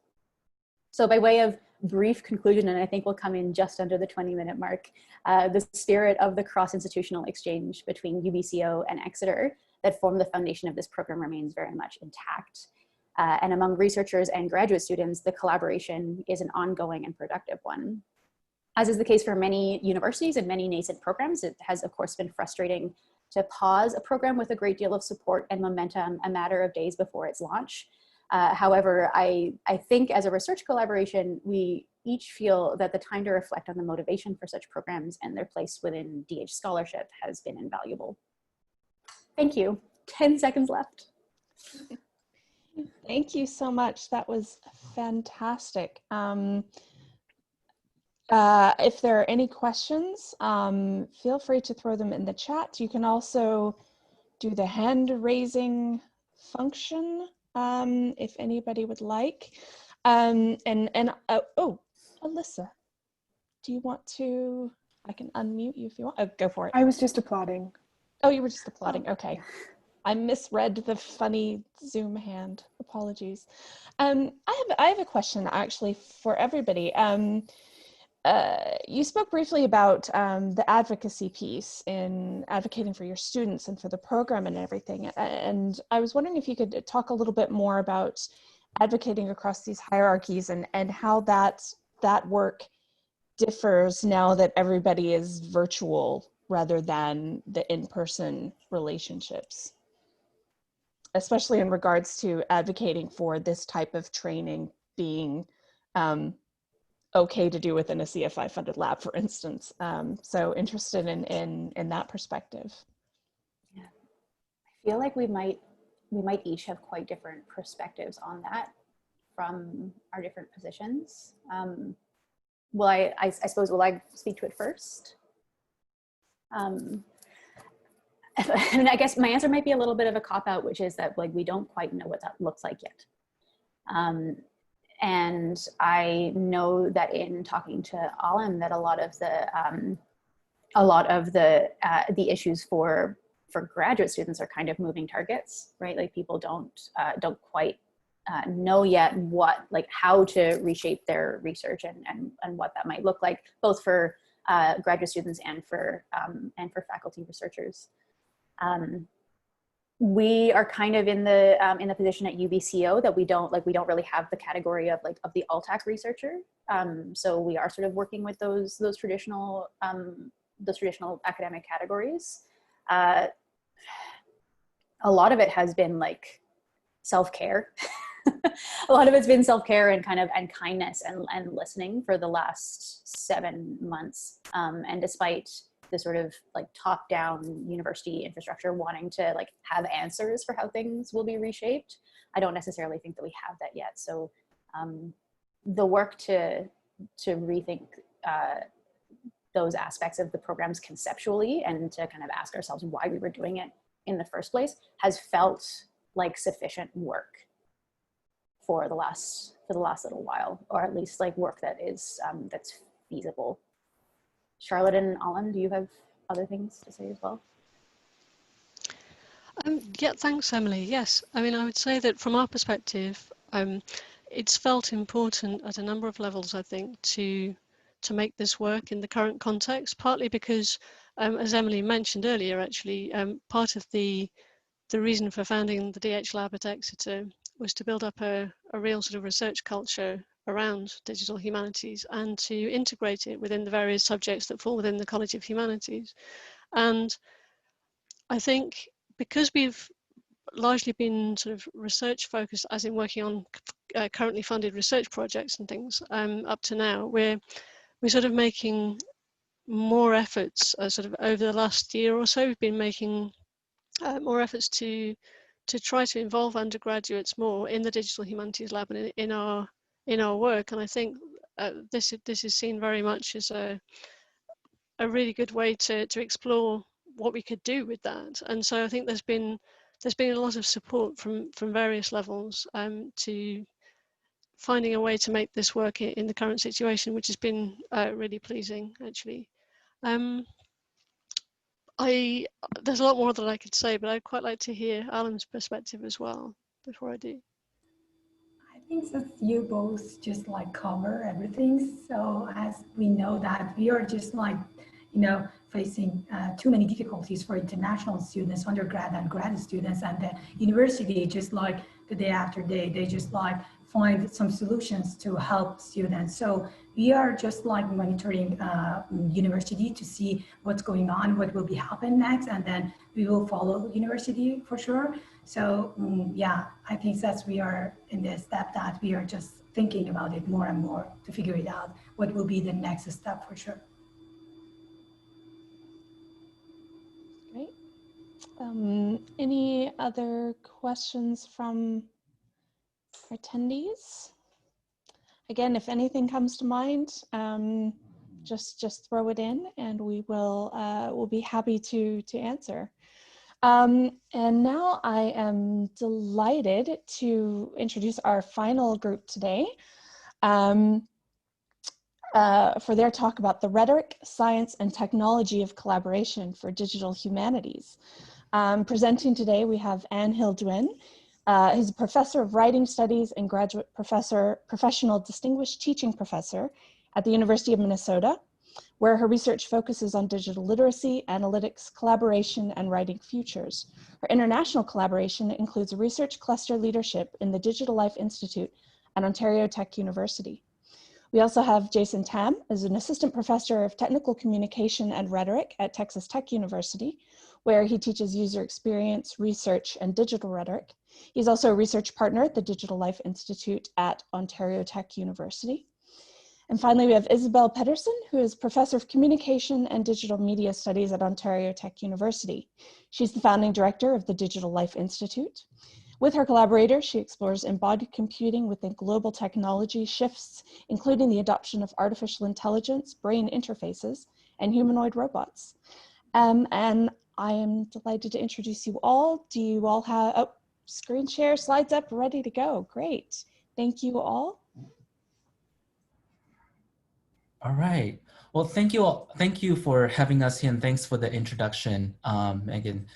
So by way of brief conclusion, and I think we'll come in just under the 20-minute mark, the spirit of the cross-institutional exchange between UBCO and Exeter that formed the foundation of this program remains very much intact. And among researchers and graduate students, the collaboration is an ongoing and productive one. As is the case for many universities and many nascent programs, it has of course been frustrating to pause a program with a great deal of support and momentum a matter of days before its launch. However, I think as a research collaboration, we each feel that the time to reflect on the motivation for such programs and their place within DH scholarship has been invaluable. Thank you. 10 seconds left. Thank you so much. That was fantastic. If there are any questions, feel free to throw them in the chat. You can also do the hand raising function if anybody would like. Oh, Alyssa, do you want to, I can unmute you if you want. Oh, go for it. I was just applauding. Oh, you were just applauding. Okay. I misread the funny Zoom hand. Apologies. I have a question actually for everybody. You spoke briefly about the advocacy piece in advocating for your students and for the program and everything. And I was wondering if you could talk a little bit more about advocating across these hierarchies and how that work differs now that everybody is virtual rather than the in-person relationships, especially in regards to advocating for this type of training being okay to do within a CFI funded lab, for instance. So interested in that perspective. Yeah. I feel like we might each have quite different perspectives on that from our different positions. Well, I suppose, will I speak to it first? I mean, I guess my answer might be a little bit of a cop-out, which is that like we don't quite know what that looks like yet. And I know that in talking to Alan, that a lot of the issues for for graduate students are kind of moving targets, right? Like people don't quite know yet how to reshape their research and what that might look like, both for graduate students and for faculty researchers. We are kind of in the position at UBCO that we don't really have the category of the ALTAC researcher. So we are sort of working with those traditional academic categories. A lot of it has been like self-care. A lot of it's been self-care and kindness and listening for the last 7 months. And despite the sort of top-down university infrastructure wanting to have answers for how things will be reshaped, I don't necessarily think that we have that yet. So the work to rethink those aspects of the programs conceptually and to kind of ask ourselves why we were doing it in the first place has felt like sufficient work for the last little while, or at least work that is that's feasible. Charlotte and Alan, do you have other things to say as well? Yeah, thanks, Emily. Yes, I mean, I would say that from our perspective, it's felt important at a number of levels, I think, to make this work in the current context, partly because, as Emily mentioned earlier, actually, part of the reason for founding the DH Lab at Exeter was to build up a real sort of research culture around digital humanities and to integrate it within the various subjects that fall within the College of Humanities. And I think because we've largely been sort of research focused, as in working on currently funded research projects and things up to now, we're sort of making more efforts sort of over the last year or so. We've been making more efforts to try to involve undergraduates more in the Digital Humanities Lab and in our work. And I think this is seen very much as a really good way to explore what we could do with that. And so I think there's been a lot of support from various levels to finding a way to make this work in the current situation, which has been really pleasing, actually. There's a lot more that I could say, but I'd quite like to hear Alan's perspective as well before I do. I think that you both just cover everything. So as we know that we are just facing too many difficulties for international students, undergrad and grad students, and the university just the day after day, they just find some solutions to help students. So we are just monitoring university to see what's going on, what will be happen next, and then we will follow university for sure. So yeah, I think that we are in the step that we are just thinking about it more and more to figure it out, what will be the next step for sure. Great. Any other questions from attendees? Again, if anything comes to mind, just throw it in, and we will we'll be happy to answer. And now I am delighted to introduce our final group today for their talk about the rhetoric, science, and technology of collaboration for digital humanities. Presenting today, we have Anne Hill-Duin. He's a professor of writing studies and graduate professional distinguished teaching professor at the University of Minnesota, where her research focuses on digital literacy, analytics, collaboration, and writing futures. Her international collaboration includes research cluster leadership in the Digital Life Institute at Ontario Tech University. We also have Jason Tam as an assistant professor of technical communication and rhetoric at Texas Tech University, where he teaches user experience, research, and digital rhetoric. He's also a research partner at the Digital Life Institute at Ontario Tech University. And finally, we have Isabel Pedersen, who is professor of communication and digital media studies at Ontario Tech University. She's the founding director of the Digital Life Institute. With her collaborators, she explores embodied computing within global technology shifts, including the adoption of artificial intelligence, brain interfaces, and humanoid robots. And I am delighted to introduce you all. Do you all have, oh, screen share, slides up, ready to go. Great. Thank you all. All right. Well, thank you all. Thank you for having us here, and thanks for the introduction, Megan.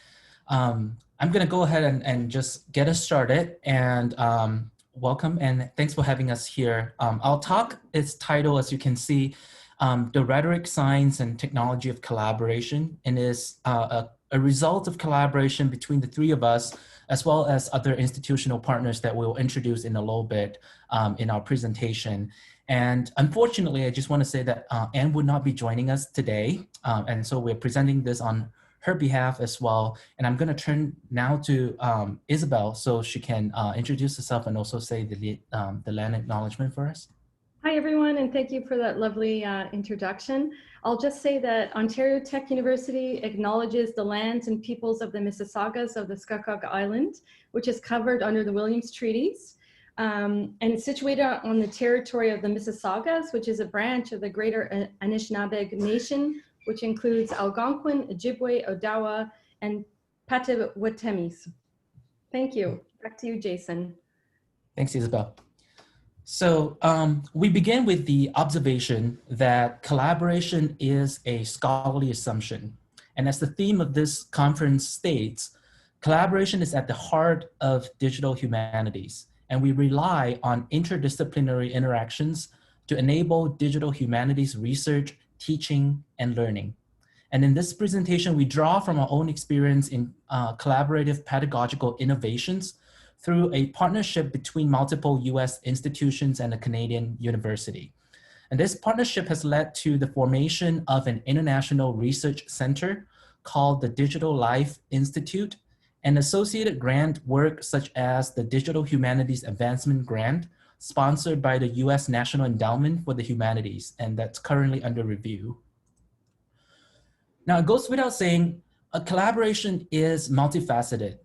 I'm going to go ahead and just get us started, and welcome and thanks for having us here. Our talk is titled, as you can see, The Rhetoric, Science, and Technology of Collaboration, and is a result of collaboration between the three of us, as well as other institutional partners that we'll introduce in a little bit in our presentation. And unfortunately, I just want to say that Anne would not be joining us today. And so we're presenting this on her behalf as well. And I'm going to turn now to Isabel so she can introduce herself and also say the land acknowledgement for us. Hi, everyone, and thank you for that lovely introduction. I'll just say that Ontario Tech University acknowledges the lands and peoples of the Mississaugas of the Scugog Island, which is covered under the Williams Treaties. And it's situated on the territory of the Mississaugas, which is a branch of the Greater Anishinaabeg Nation, which includes Algonquin, Ojibwe, Odawa, and Potawatomis. Thank you. Back to you, Jason. Thanks, Isabel. So we begin with the observation that collaboration is a scholarly assumption. And as the theme of this conference states, collaboration is at the heart of digital humanities. And we rely on interdisciplinary interactions to enable digital humanities research, teaching, and learning. And in this presentation, we draw from our own experience in collaborative pedagogical innovations through a partnership between multiple US institutions and a Canadian university. And this partnership has led to the formation of an international research center called the Digital Life Institute, and associated grant work such as the Digital Humanities Advancement Grant, sponsored by the US National Endowment for the Humanities, and that's currently under review. Now, it goes without saying, a collaboration is multifaceted.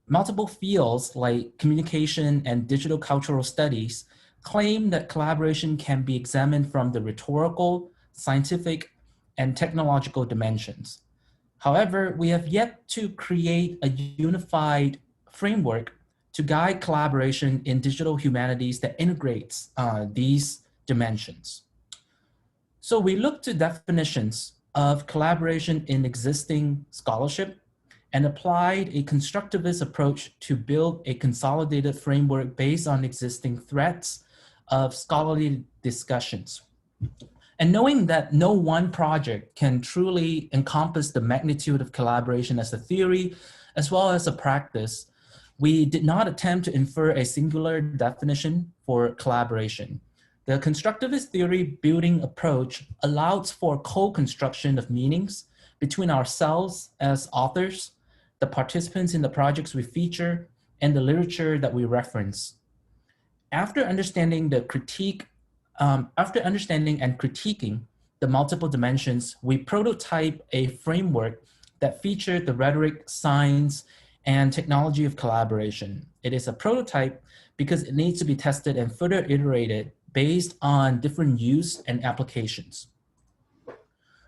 Multiple fields like communication and digital cultural studies claim that collaboration can be examined from the rhetorical, scientific, and technological dimensions. However, we have yet to create a unified framework to guide collaboration in digital humanities that integrates these dimensions. So we look to definitions of collaboration in existing scholarship and applied a constructivist approach to build a consolidated framework based on existing threads of scholarly discussions. And knowing that no one project can truly encompass the magnitude of collaboration as a theory, as well as a practice, we did not attempt to infer a singular definition for collaboration. The constructivist theory building approach allows for co-construction of meanings between ourselves as authors, the participants in the projects we feature, and the literature that we reference. After understanding and critiquing the multiple dimensions, we prototype a framework that featured the rhetoric, science, and technology of collaboration. It is a prototype because it needs to be tested and further iterated based on different use and applications.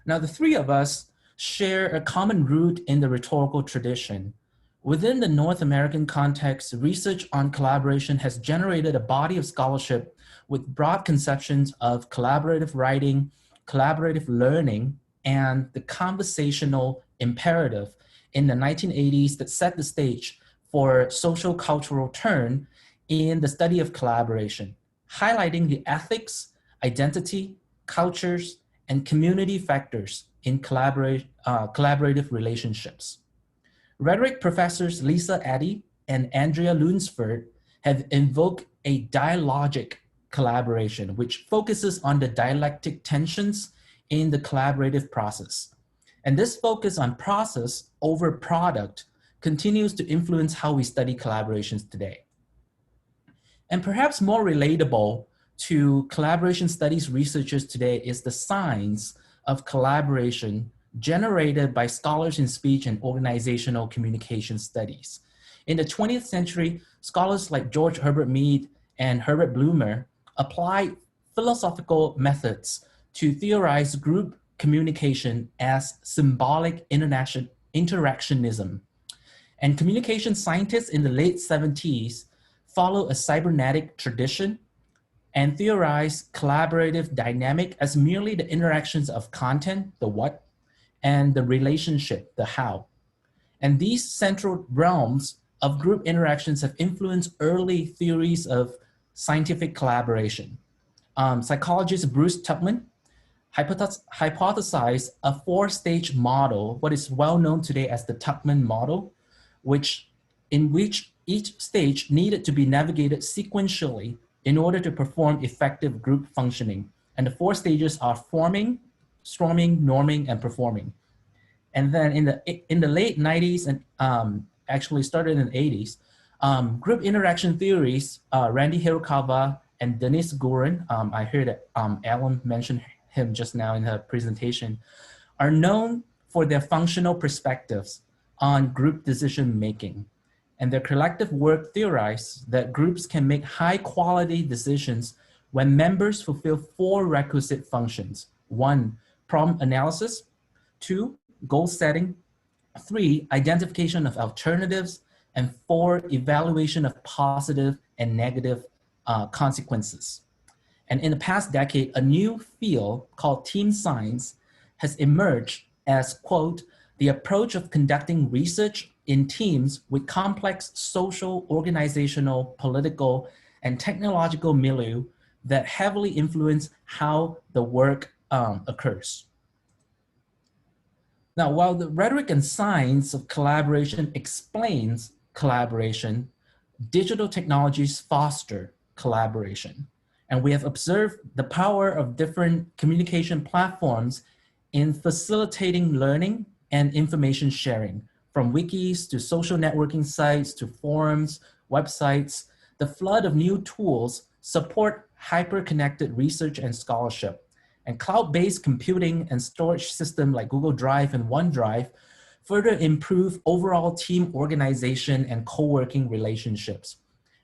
Now, the three of us share a common root in the rhetorical tradition. Within the North American context, research on collaboration has generated a body of scholarship with broad conceptions of collaborative writing, collaborative learning, and the conversational imperative in the 1980s that set the stage for social cultural turn in the study of collaboration, highlighting the ethics, identity, cultures, and community factors in collaborative relationships. Rhetoric professors Lisa Addy and Andrea Lunsford have invoked a dialogic collaboration, which focuses on the dialectic tensions in the collaborative process. And this focus on process over product continues to influence how we study collaborations today. And perhaps more relatable to collaboration studies researchers today is the science of collaboration generated by scholars in speech and organizational communication studies. In the 20th century, scholars like George Herbert Mead and Herbert Blumer applied philosophical methods to theorize group communication as symbolic interactionism. And communication scientists in the late 70s followed a cybernetic tradition and theorized collaborative dynamic as merely the interactions of content, the what, and the relationship, the how. And these central realms of group interactions have influenced early theories of scientific collaboration. Psychologist Bruce Tupman hypothesized a 4-stage model, what is well known today as the Tupman model, in which each stage needed to be navigated sequentially in order to perform effective group functioning. And the 4 stages are forming, storming, norming, and performing. And then in the late 90s and actually started in the 80s, group interaction theories, Randy Hirakawa and Dennis Gurin, I heard that Alan mentioned him just now in her presentation, are known for their functional perspectives on group decision making. And their collective work theorized that groups can make high quality decisions when members fulfill 4 requisite functions. 1, problem analysis. 2, goal setting. 3, identification of alternatives. And 4, evaluation of positive and negative consequences. And in the past decade, a new field called team science has emerged as, quote, the approach of conducting research in teams with complex social, organizational, political, and technological milieu that heavily influence how the work occurs. Now, while the rhetoric and science of collaboration explains collaboration, digital technologies foster collaboration. And we have observed the power of different communication platforms in facilitating learning and information sharing, from wikis to social networking sites to forums, websites. The flood of new tools support hyper-connected research and scholarship. And cloud-based computing and storage systems like Google Drive and OneDrive further improve overall team organization and co-working relationships.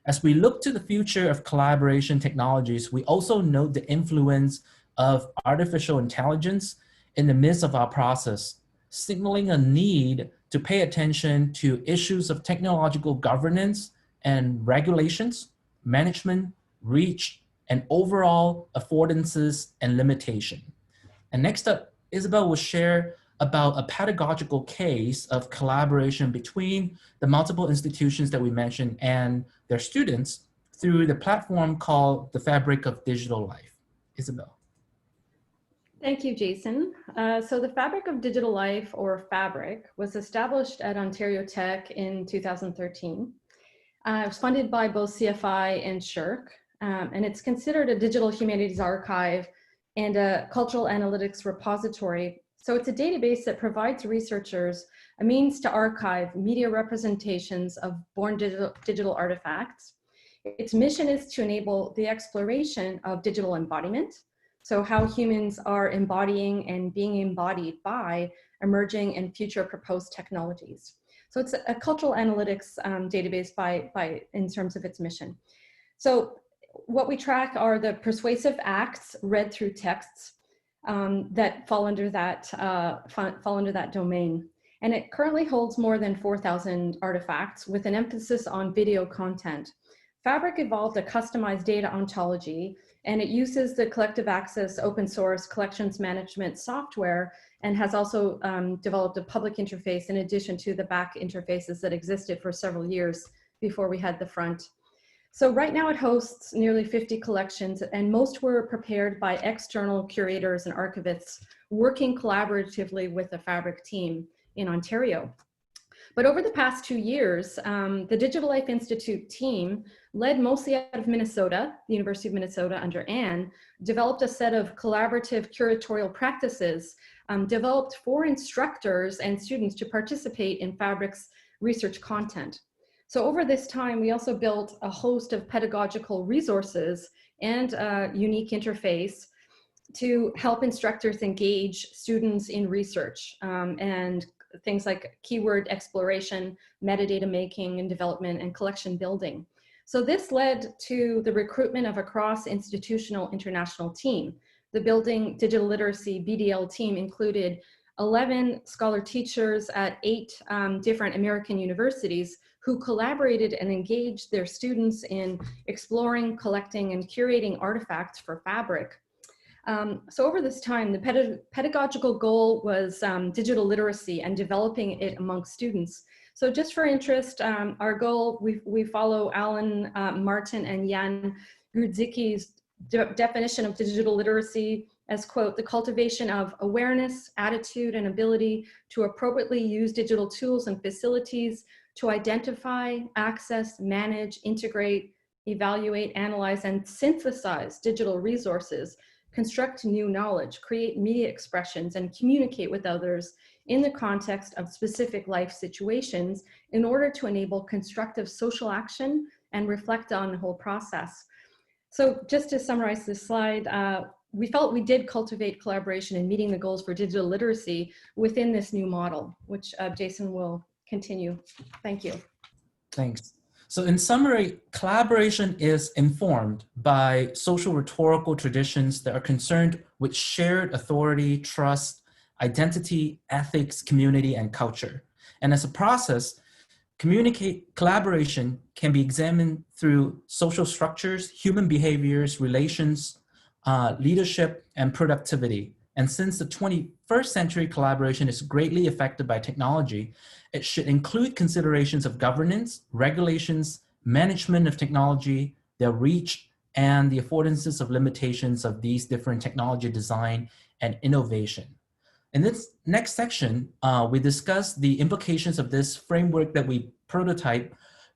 As we look to the future of collaboration technologies, we also note the influence of artificial intelligence in the midst of our process, signaling a need to pay attention to issues of technological governance and regulations, management, reach, and overall affordances and limitation. And next up, Isabel will share about a pedagogical case of collaboration between the multiple institutions that we mentioned and their students through the platform called the Fabric of Digital Life. Isabel. Thank you, Jason. So the Fabric of Digital Life, or Fabric, was established at Ontario Tech in 2013. It was funded by both CFI and SSHRC, and it's considered a digital humanities archive and a cultural analytics repository. So it's a database that provides researchers a means to archive media representations of born digital artifacts. Its mission is to enable the exploration of digital embodiment, so how humans are embodying and being embodied by emerging and future proposed technologies. So it's a cultural analytics database in terms of its mission. So what we track are the persuasive acts read through texts that fall under that domain. And it currently holds more than 4,000 artifacts with an emphasis on video content. Fabric evolved a customized data ontology, and it uses the collective access open source collections management software, and has also developed a public interface in addition to the back interfaces that existed for several years before we had the front. So right now it hosts nearly 50 collections, and most were prepared by external curators and archivists working collaboratively with the Fabric team in Ontario. But over the past 2 years, the Digital Life Institute team, led mostly out of Minnesota, the University of Minnesota under Anne, developed a set of collaborative curatorial practices developed for instructors and students to participate in Fabric's research content. So over this time, we also built a host of pedagogical resources and a unique interface to help instructors engage students in research and things like keyword exploration, metadata making and development, and collection building. So this led to the recruitment of a cross-institutional international team. The Building Digital Literacy BDL team included 11 scholar teachers at 8 different American universities who collaborated and engaged their students in exploring, collecting, and curating artifacts for Fabric. So over this time, the pedagogical goal was digital literacy and developing it among students. So just for interest, our goal, we follow Alan Martin and Jan Grudzicki's definition of digital literacy as, quote, the cultivation of awareness, attitude, and ability to appropriately use digital tools and facilities to identify, access, manage, integrate, evaluate, analyze, and synthesize digital resources, construct new knowledge, create media expressions, and communicate with others in the context of specific life situations in order to enable constructive social action and reflect on the whole process. So just to summarize this slide, we felt we did cultivate collaboration in meeting the goals for digital literacy within this new model, which Jason will continue. Thank you. Thanks. So in summary, collaboration is informed by social rhetorical traditions that are concerned with shared authority, trust, identity, ethics, community, and culture. And as a process, collaboration can be examined through social structures, human behaviors, relations, leadership, and productivity. And since the 21st century collaboration is greatly affected by technology, it should include considerations of governance, regulations, management of technology, their reach, and the affordances of limitations of these different technology design and innovation. In this next section, we discuss the implications of this framework that we prototype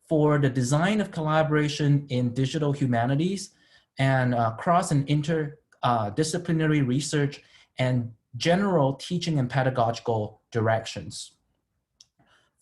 for the design of collaboration in digital humanities and cross and interdisciplinary research and general teaching and pedagogical directions.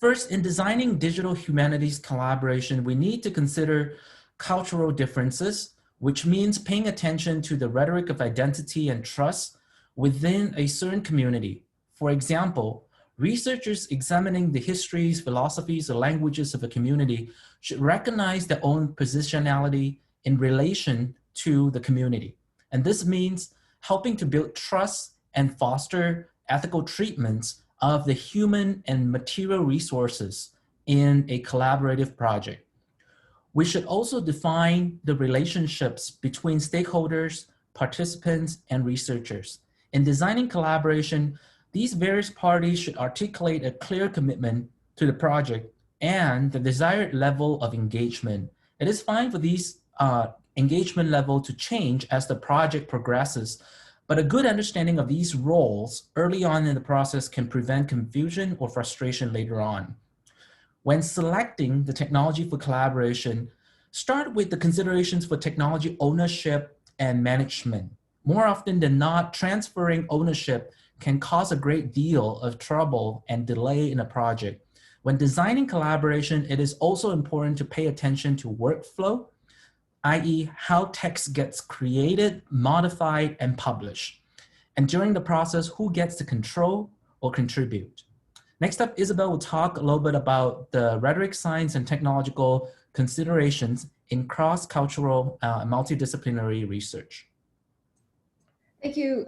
First, in designing digital humanities collaboration, we need to consider cultural differences, which means paying attention to the rhetoric of identity and trust within a certain community. For example, researchers examining the histories, philosophies, or languages of a community should recognize their own positionality in relation to the community. And this means helping to build trust and foster ethical treatments of the human and material resources in a collaborative project. We should also define the relationships between stakeholders, participants, and researchers. In designing collaboration, these various parties should articulate a clear commitment to the project and the desired level of engagement. It is fine for these engagement level to change as the project progresses, but a good understanding of these roles early on in the process can prevent confusion or frustration later on. When selecting the technology for collaboration, start with the considerations for technology ownership and management. More often than not, transferring ownership can cause a great deal of trouble and delay in a project. When designing collaboration, it is also important to pay attention to workflow, i.e. how text gets created, modified, and published. And during the process, who gets to control or contribute. Next up, Isabel will talk a little bit about the rhetoric, science, and technological considerations in cross-cultural multidisciplinary research. Thank you,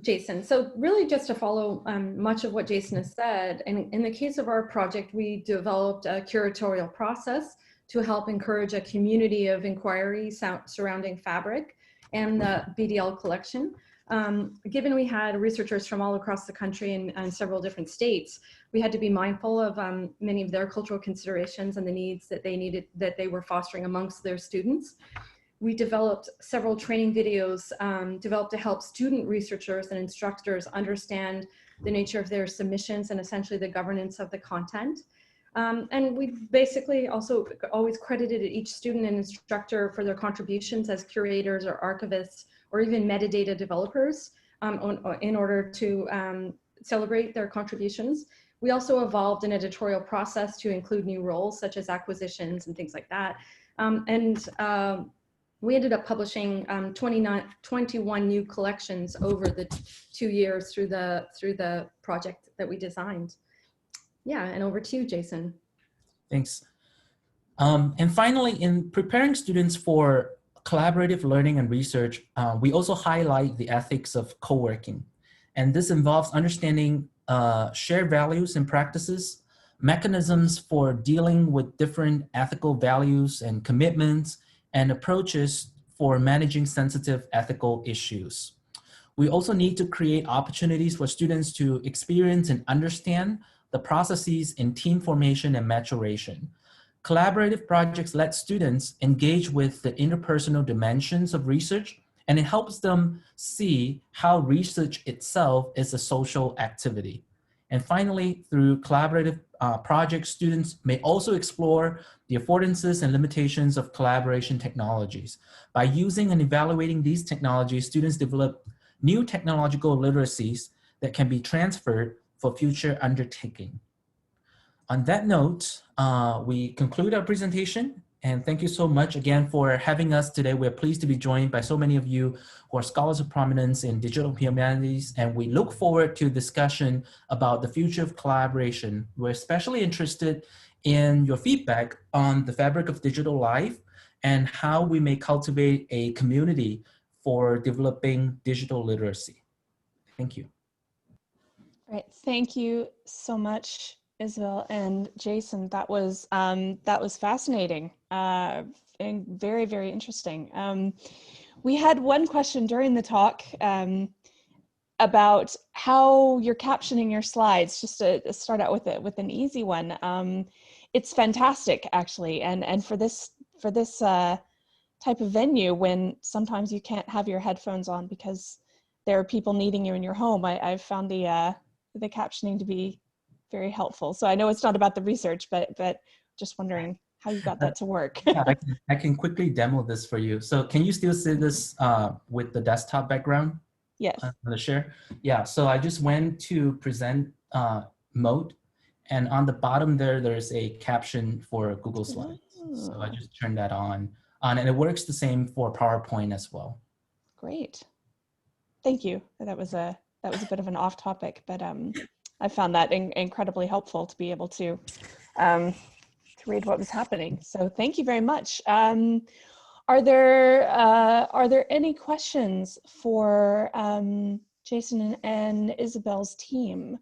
Jason. So really just to follow much of what Jason has said, and in the case of our project, we developed a curatorial process to help encourage a community of inquiry surrounding fabric and the BDL collection. Given we had researchers from all across the country and several different states, we had to be mindful of many of their cultural considerations and the needs that they were fostering amongst their students. We developed several training videos developed to help student researchers and instructors understand the nature of their submissions and essentially the governance of the content. And we've basically also always credited each student and instructor for their contributions as curators or archivists or even metadata developers in order to celebrate their contributions. We also evolved an editorial process to include new roles such as acquisitions and things like that. We ended up publishing 21 new collections over the 2 years through the project that we designed. Yeah, and over to you, Jason. Thanks. And finally, in preparing students for collaborative learning and research, we also highlight the ethics of co-working. And this involves understanding shared values and practices, mechanisms for dealing with different ethical values and commitments, and approaches for managing sensitive ethical issues. We also need to create opportunities for students to experience and understand the processes in team formation and maturation. Collaborative projects let students engage with the interpersonal dimensions of research, and it helps them see how research itself is a social activity. And finally, through collaborative projects, students may also explore the affordances and limitations of collaboration technologies. By using and evaluating these technologies, students develop new technological literacies that can be transferred for future undertaking. On that note, we conclude our presentation, and thank you so much again for having us today. We're pleased to be joined by so many of you who are scholars of prominence in digital humanities, and we look forward to discussion about the future of collaboration. We're especially interested in your feedback on the fabric of digital life and how we may cultivate a community for developing digital literacy. Thank you. All right, thank you so much, Isabel and Jason. That was fascinating and very, very interesting. We had one question during the talk about how you're captioning your slides. Just to start out with an easy one. It's fantastic, actually, and for this type of venue, when sometimes you can't have your headphones on because there are people needing you in your home, I've found the captioning to be very helpful. So I know it's not about the research, but just wondering how you got that to work. Yeah, I can quickly demo this for you. So can you still see this with the desktop background? Yes. On the share? Yeah, so I just went to present mode, and on the bottom there's a caption for Google Slides. So I just turned that on, and it works the same for PowerPoint as well. Great. Thank you. That was a bit of an off topic, but I found that incredibly helpful to be able to read what was happening. So thank you very much. Are there any questions for Jason and Isabel's team?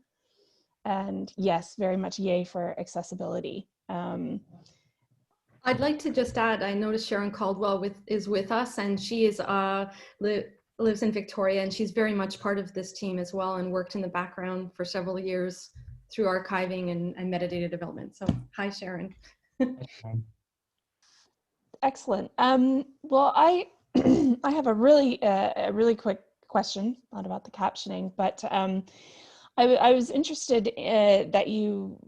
And yes, very much yay for accessibility. I'd like to just add, I noticed Sharon Caldwell is with us, and she is lives in Victoria, and she's very much part of this team as well, and worked in the background for several years through archiving and metadata development. So hi, Sharon. Excellent. Well, I have a really quick question, not about the captioning, but I was interested that you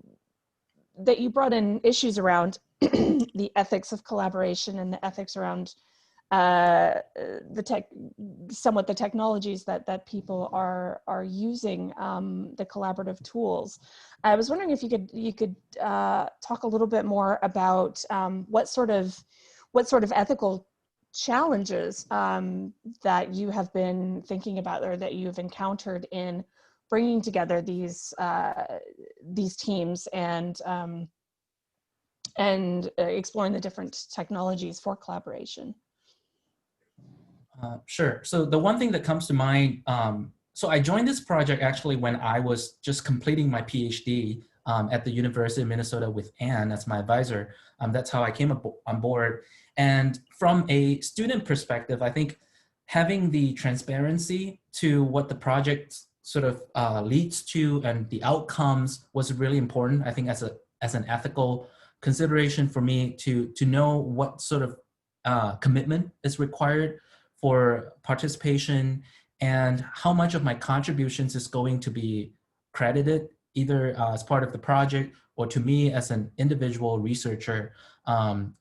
brought in issues around the ethics of collaboration and the ethics around somewhat the technologies that people are using, the collaborative tools. I was wondering if you could talk a little bit more about what sort of ethical challenges that you have been thinking about, or that you've encountered in bringing together these teams and exploring the different technologies for collaboration. Sure. So the one thing that comes to mind, so I joined this project actually when I was just completing my PhD at the University of Minnesota with Anne as my advisor. That's how I came on board. And from a student perspective, I think having the transparency to what the project sort of leads to and the outcomes was really important. I think as an ethical consideration for me to know what sort of commitment is required for participation and how much of my contributions is going to be credited either as part of the project or to me as an individual researcher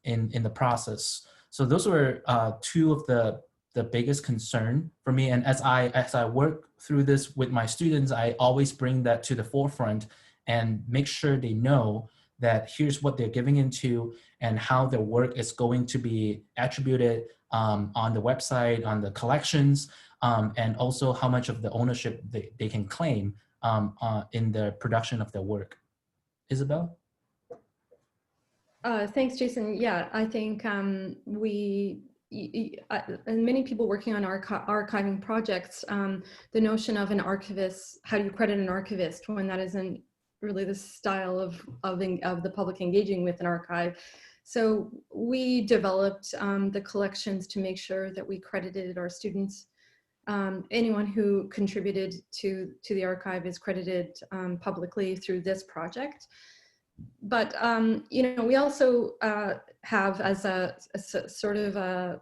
in the process. So those were two of the biggest concern for me. And as I work through this with my students, I always bring that to the forefront and make sure they know that here's what they're giving into and how their work is going to be attributed on the website, on the collections, and also how much of the ownership they can claim in the production of their work. Isabel? Thanks, Jason. Yeah, I think and many people working on archiving projects, the notion of an archivist, how do you credit an archivist when that isn't really the style of the public engaging with an archive. So we developed the collections to make sure that we credited our students anyone who contributed to the archive is credited publicly through this project. But, we also have as a sort of a,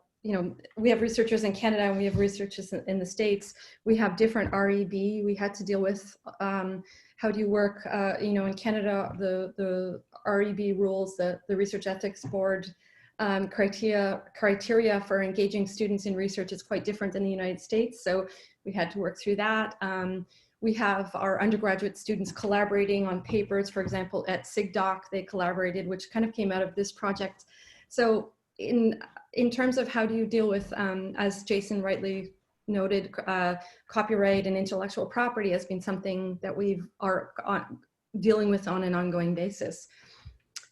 we have researchers in Canada and we have researchers in the States. We have different REB. We had to deal with how do you work, in Canada, the REB rules, the Research Ethics Board criteria for engaging students in research is quite different than the United States. So we had to work through that. We have our undergraduate students collaborating on papers, for example, at SIGDoc, they collaborated, which kind of came out of this project. So in terms of how do you deal with, as Jason rightly noted, copyright and intellectual property has been something that we are dealing with on an ongoing basis.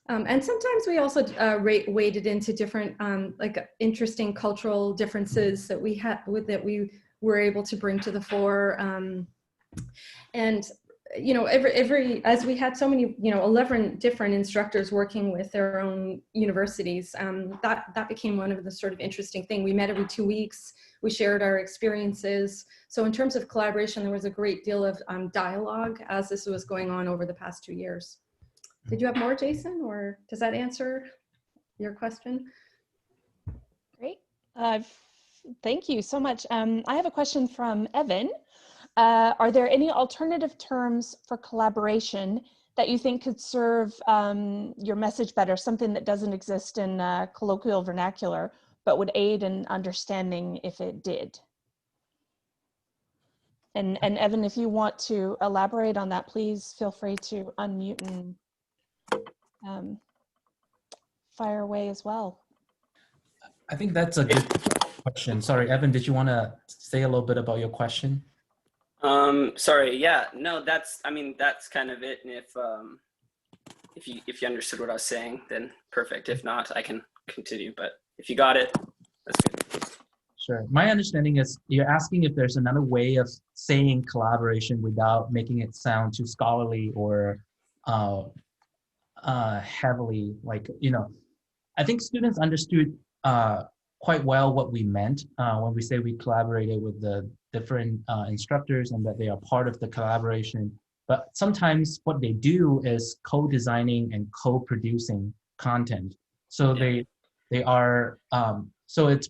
And sometimes we also waded into different, like interesting cultural differences that we had that we were able to bring to the fore. And as we had so many, 11 different instructors working with their own universities, that became one of the sort of interesting thing. We met every 2 weeks. We shared our experiences. So in terms of collaboration, there was a great deal of dialogue as this was going on over the past 2 years. Did you have more, Jason, or does that answer your question? Great. Thank you so much. I have a question from Evan. Are there any alternative terms for collaboration that you think could serve your message better, something that doesn't exist in colloquial vernacular, but would aid in understanding if it did? And Evan, if you want to elaborate on that, please feel free to unmute and fire away as well. I think that's a good question. Sorry, Evan, did you want to say a little bit about your question? Sorry, yeah, no, that's kind of it. And if you understood what I was saying, then perfect. If not, I can continue, but if you got it, that's good. Sure. My understanding is you're asking if there's another way of saying collaboration without making it sound too scholarly or heavily, like, I think students understood quite well what we meant when we say we collaborated with the different instructors and that they are part of the collaboration. But sometimes what they do is co-designing and co-producing content. So they are, so it's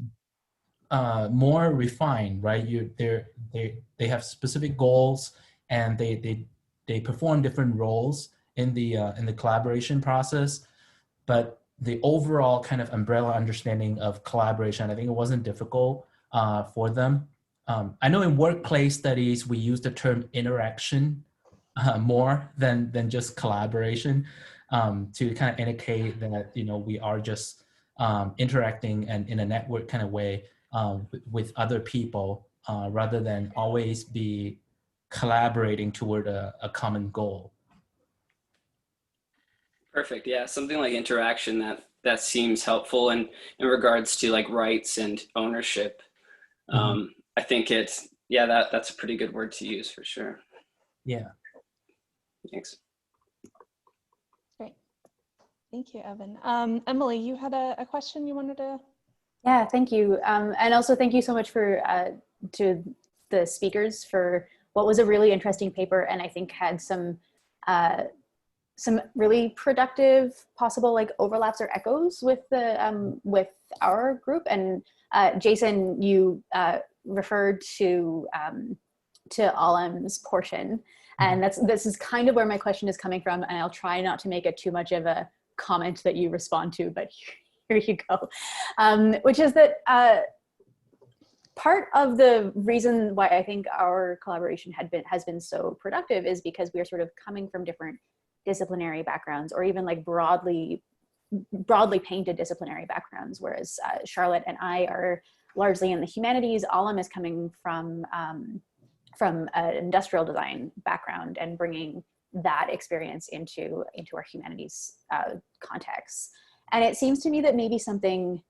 more refined, right? They have specific goals and they perform different roles in the collaboration process. But the overall kind of umbrella understanding of collaboration, I think it wasn't difficult for them. I know in workplace studies, we use the term interaction more than just collaboration to kind of indicate that, we are just interacting and in a network kind of way with other people rather than always be collaborating toward a common goal. Perfect. Yeah, something like interaction that seems helpful, and in regards to like rights and ownership. I think that's a pretty good word to use for sure. Yeah. Thanks. Great. Thank you, Evan. Emily, you had a question you wanted to? Yeah, thank you. And also thank you so much to the speakers for what was a really interesting paper, and I think had some really productive possible like overlaps or echoes with our group. And Jason, you referred to Alam's portion, and this is kind of where my question is coming from, and I'll try not to make it too much of a comment that you respond to, but here you go. Which is that part of the reason why I think our collaboration has been so productive is because we are sort of coming from different disciplinary backgrounds, or even like broadly painted disciplinary backgrounds, whereas Charlotte and I are largely in the humanities. Alam is coming from an industrial design background and bringing that experience into our humanities context. And it seems to me that maybe something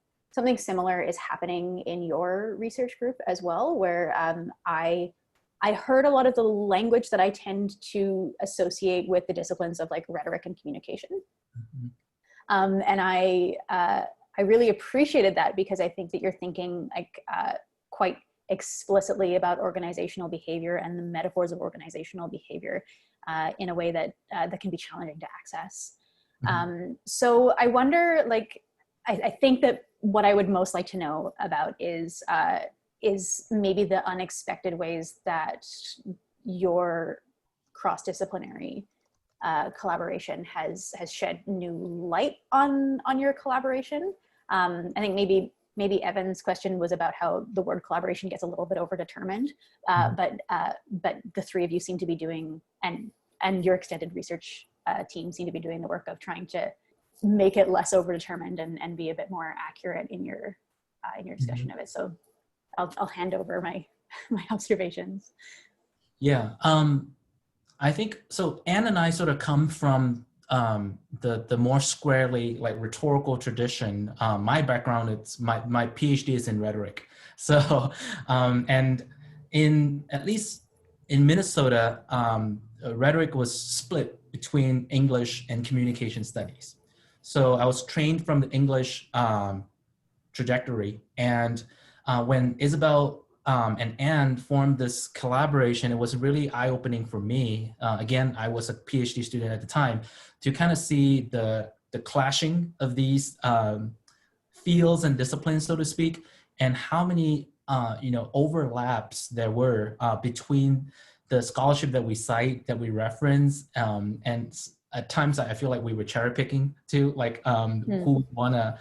similar is happening in your research group as well, where I heard a lot of the language that I tend to associate with the disciplines of like rhetoric and communication. And I really appreciated that, because I think that you're thinking like quite explicitly about organizational behavior and the metaphors of organizational behavior in a way that that can be challenging to access. So I wonder, like, I think that what I would most like to know about is maybe the unexpected ways that your cross-disciplinary collaboration has shed new light on your collaboration. I think maybe Evan's question was about how the word collaboration gets a little bit overdetermined, but the three of you seem to be doing, and your extended research team seem to be doing the work of trying to make it less overdetermined and be a bit more accurate in your discussion of it. So I'll hand over my observations. Yeah, I think so. Anne and I sort of come from the more squarely like rhetorical tradition. My background, it's my PhD is in rhetoric. So and at least in Minnesota, rhetoric was split between English and communication studies. So I was trained from the English trajectory, and when Isabel and Anne formed this collaboration, it was really eye-opening for me. Again, I was a PhD student at the time, to kind of see the clashing of these fields and disciplines, so to speak, and how many overlaps there were between the scholarship that we cite, that we reference, and at times I feel like we were cherry picking too, like who we want to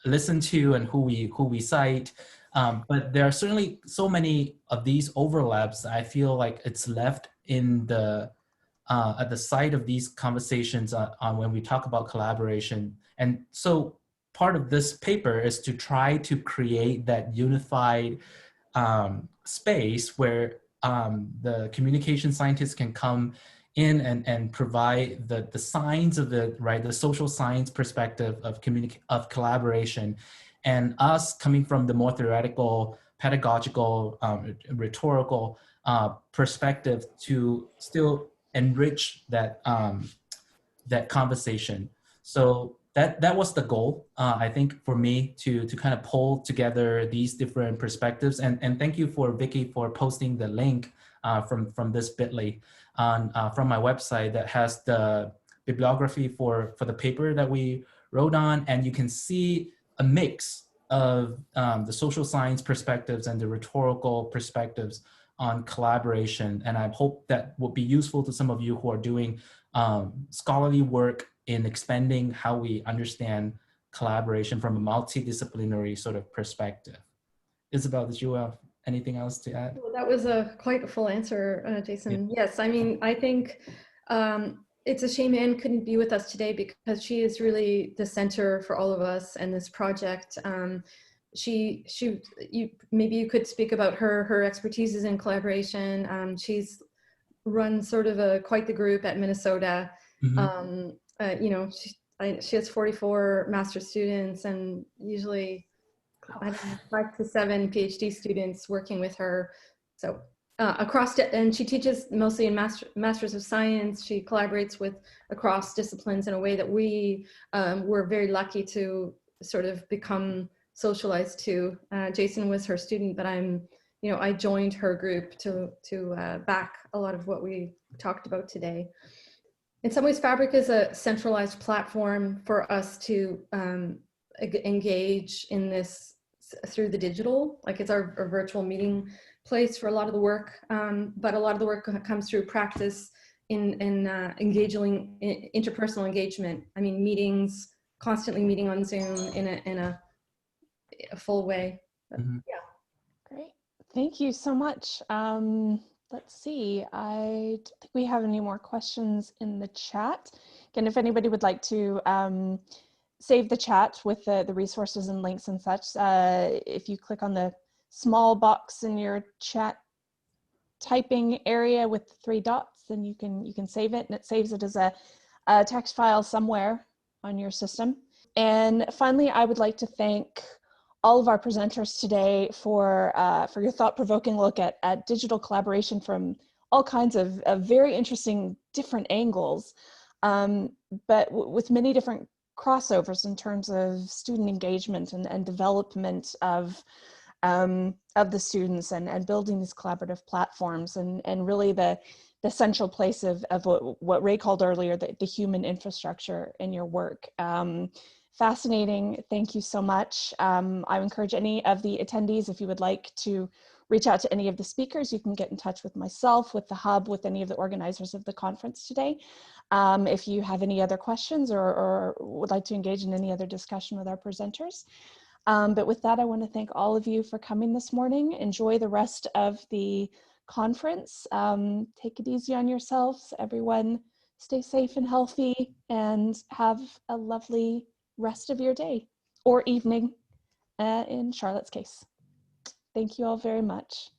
listen to and who we cite. But there are certainly so many of these overlaps. I feel like it's left in at the site of these conversations on when we talk about collaboration. And so part of this paper is to try to create that unified space where the communication scientists can come in and provide the science of the social science perspective of collaboration, and us coming from the more theoretical, pedagogical, rhetorical perspective to still enrich that that conversation. So that was the goal, I think, for me to kind of pull together these different perspectives. And thank you for Vicky for posting the link from this bit.ly from my website that has the bibliography for the paper that we wrote on, and you can see a mix of the social science perspectives and the rhetorical perspectives on collaboration. And I hope that will be useful to some of you who are doing scholarly work in expanding how we understand collaboration from a multidisciplinary sort of perspective. Isabel, did you have anything else to add? Well, that was quite a full answer, Jason. Yeah. Yes, I mean, I think it's a shame Anne couldn't be with us today, because she is really the center for all of us and this project. Maybe you could speak about her expertise in collaboration. She's run sort of quite the group at Minnesota. She has 44 master's students and usually 5 to 7 PhD students working with her. So and she teaches mostly in Masters of Science. She collaborates with across disciplines in a way that we were very lucky to sort of become socialized to. Jason was her student, but I joined her group to back a lot of what we talked about today. In some ways, Fabric is a centralized platform for us to engage in this through the digital. Like, it's our virtual meeting place for a lot of the work, but a lot of the work comes through practice in engaging interpersonal engagement. I mean, meetings, constantly meeting on Zoom in a full way. But, yeah. Great, thank you so much. Let's see, I don't think we have any more questions in the chat. Again, if anybody would like to save the chat with the resources and links and such, if you click on the small box in your chat typing area with the 3 dots, then you can save it, and it saves it as a text file somewhere on your system. And finally, I would like to thank all of our presenters today for your thought-provoking look at digital collaboration from all kinds of very interesting different angles, but with many different crossovers in terms of student engagement and development of of the students and building these collaborative platforms and really the central place of what Ray called earlier, the human infrastructure in your work. Fascinating. Thank you so much. I encourage any of the attendees, if you would like to reach out to any of the speakers, you can get in touch with myself, with the Hub, with any of the organizers of the conference today. If you have any other questions or would like to engage in any other discussion with our presenters. But with that, I want to thank all of you for coming this morning. Enjoy the rest of the conference. Take it easy on yourselves. Everyone stay safe and healthy and have a lovely rest of your day or evening in Charlotte's case. Thank you all very much.